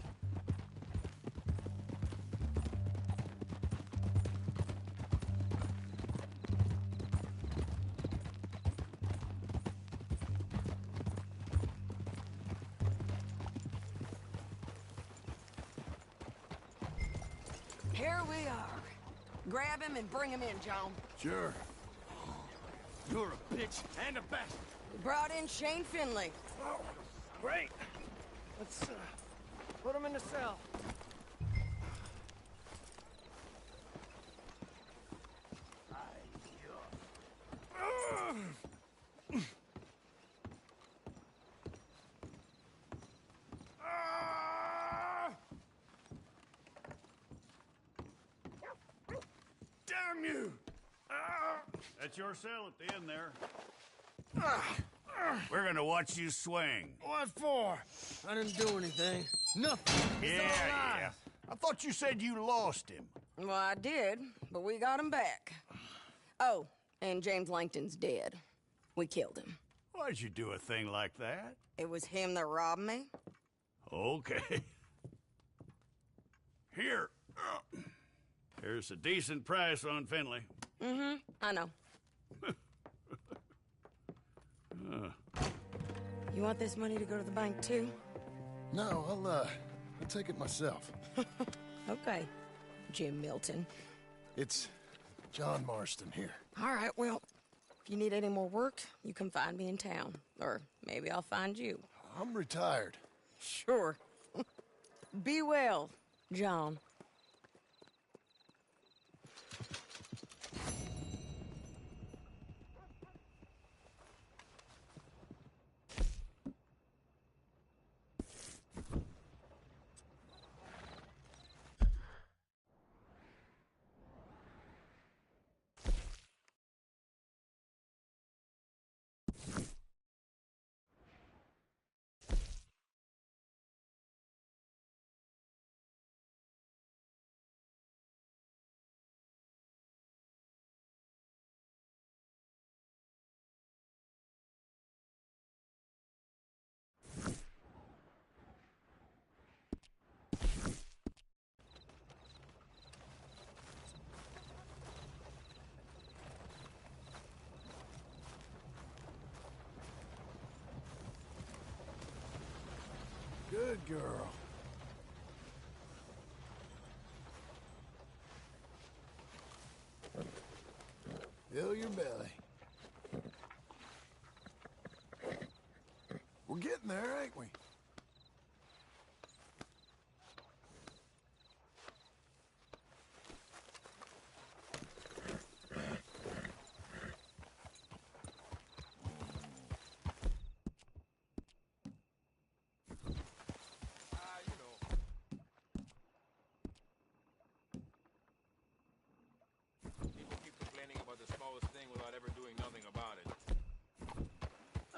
Here we are. Grab him and bring him in, John. Sure. You're a bitch and a bastard. We brought in Shane Finley. Oh, great. Let's put him in the cell. Damn you! That's your cell at the end there. We're gonna watch you swing. What for? I didn't do anything. Nothing. It's all lies. I thought you said you lost him. Well, I did, but we got him back. Oh, and James Langton's dead. We killed him. Why'd you do a thing like that? It was him that robbed me. Okay. Here. Here's a decent price on Finley. Mm-hmm, I know. You want this money to go to the bank, too? No, I'll take it myself. Okay, Jim Milton. It's John Marston here. All right, well, If you need any more work, you can find me in town. Or maybe I'll find you. I'm retired. Sure. Be well, John. Good girl. Fill your belly. We're getting there, ain't we?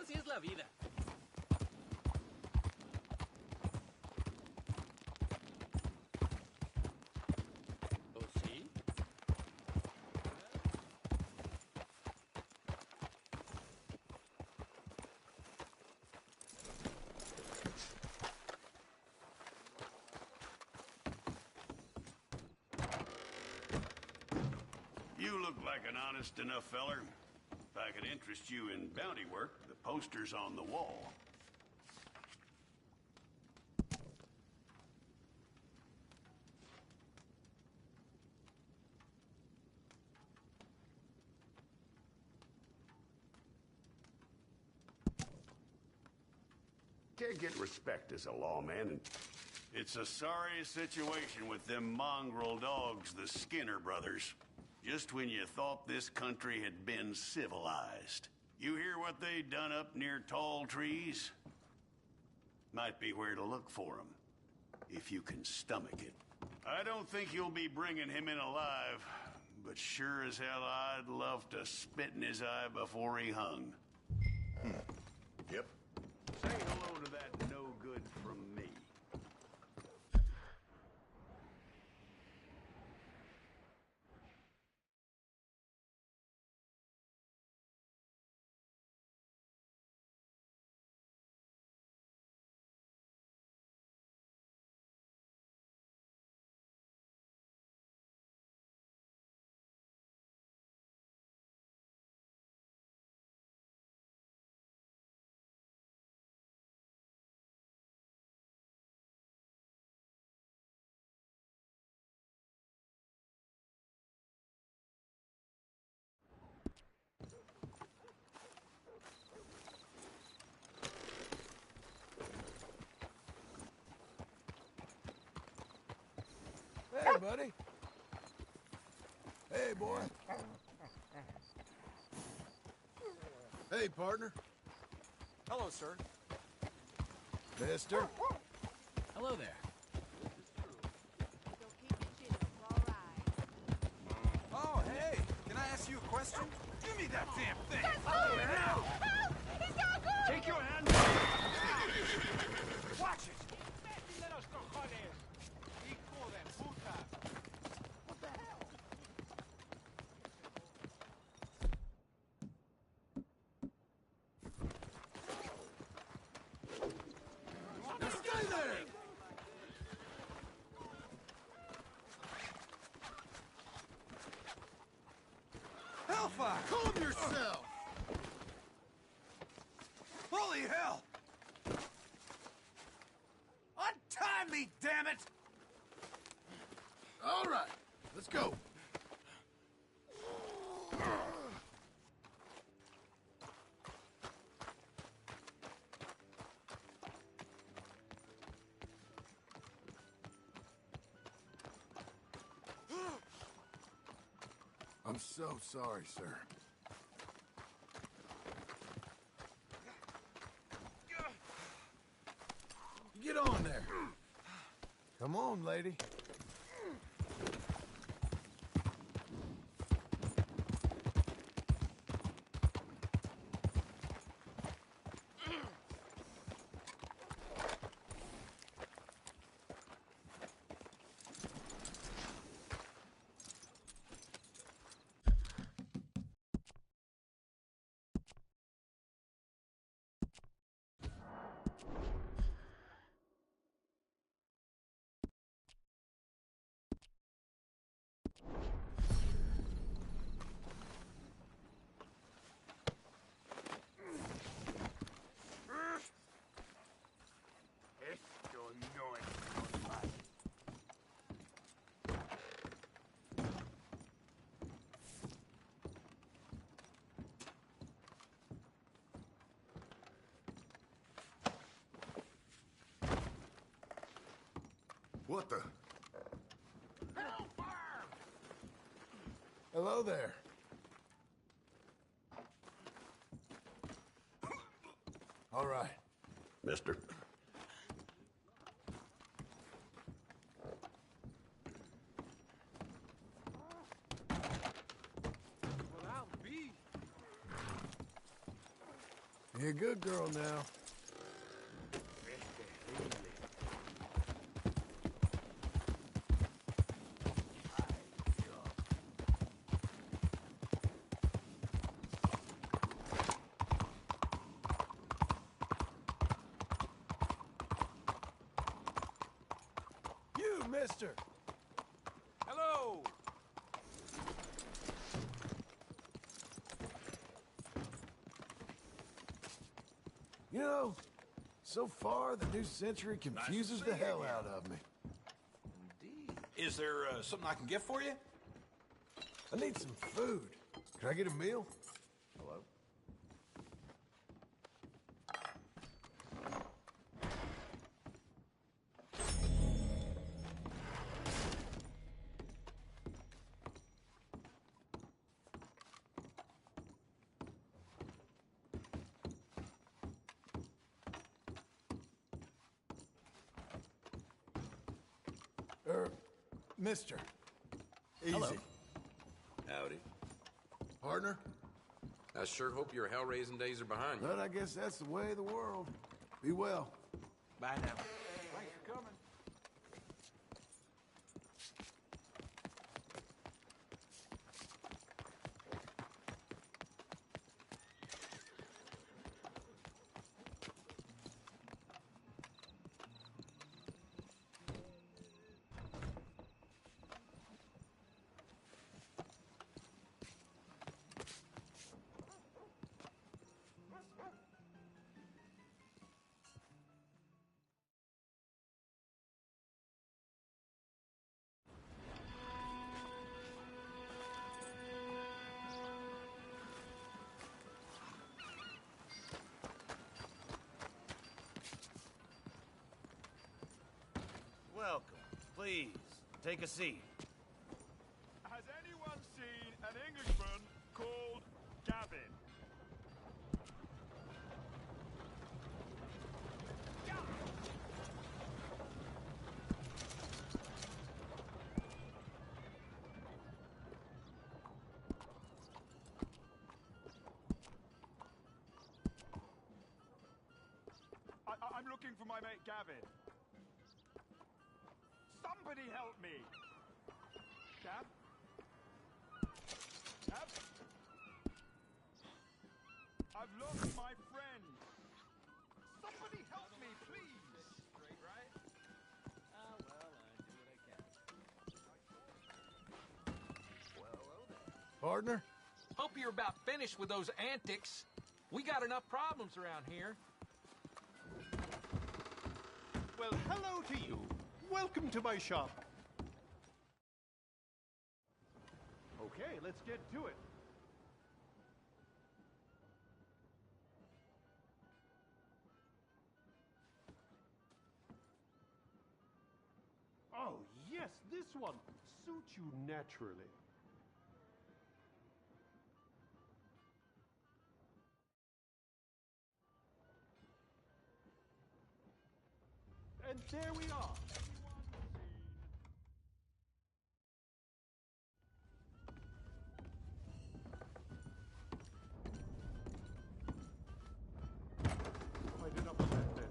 Así es la vida. ¿Oh, sí? You look like an honest enough feller. If I could interest you in bounty work, the poster's on the wall. Can't get respect as a lawman, and it's a sorry situation with them mongrel dogs, the Skinner brothers. Just when you thought this country had been civilized. You hear what they done up near tall trees? Might be where to look for them, if you can stomach it. I don't think you'll be bringing him in alive, but sure as hell I'd love to spit in his eye before he hung. Yep. Say hello to that no good from me. Hey, buddy. Hey, boy. Hey, partner. Hello, sir. Mister. Hello there. Oh, hey! Can I ask you a question? Give me that damn thing! Oh, no! Help! He's got good! Take your hand! Watch it! What the hell? Now stay there! Hellfire! Calm yourself! Holy hell! Untie me, damn it! All right, let's go. I'm so sorry, sir. Get on there. Come on, lady. What the? Hello there. All right. Mister. Well, I'll be. You're a good girl now. You, mister. Hello. You know, so far the new century confuses the hell out of me. Is there something I can get for you? I need some food. Can I get a meal? Hello? Mister. Easy. Hello. Howdy. Partner? I sure hope your hell-raising days are behind you. But I guess that's the way of the world. Be well. Bye now. Thanks for coming. Welcome. Please, take a seat. Has anyone seen an Englishman called Gavin? I'm looking for my mate Gavin. Somebody help me! Gav? Gav? I've lost my friend! Somebody help me, please! Great, right? Well, I do what I can. Well, hello there. Partner? Hope you're about finished with those antics. We got enough problems around here. Well, hello to you. Welcome to my shop. Okay, let's get to it. Oh, yes, this one suits you naturally. and there we are. I did not prevent that.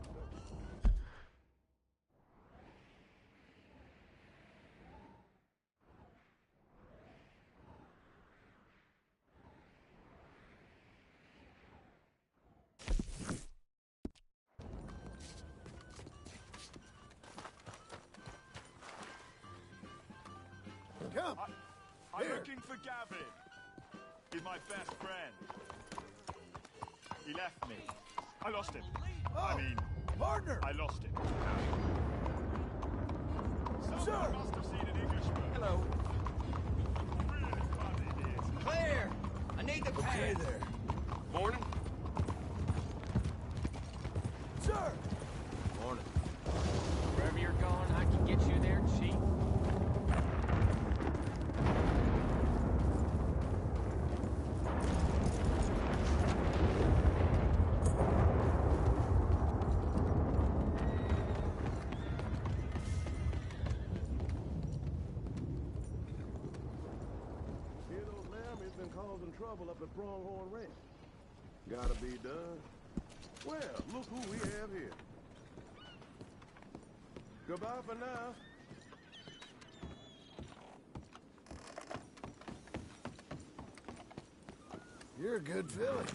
Come. I'm Here. looking for Gavin. He's my best friend. He left me. I lost him. I mean, partner. I lost him. Sir. Someone must have seen an Englishman. Hello. Really funny it is. Claire! I need the pad. Okay there. Morning. Sir. Morning. Wherever you're going, I can get you there cheap. Hear those lambs been causing trouble up at Pronghorn Ranch. Gotta be done. Well, look who we have here. Goodbye for now. You're a good filly.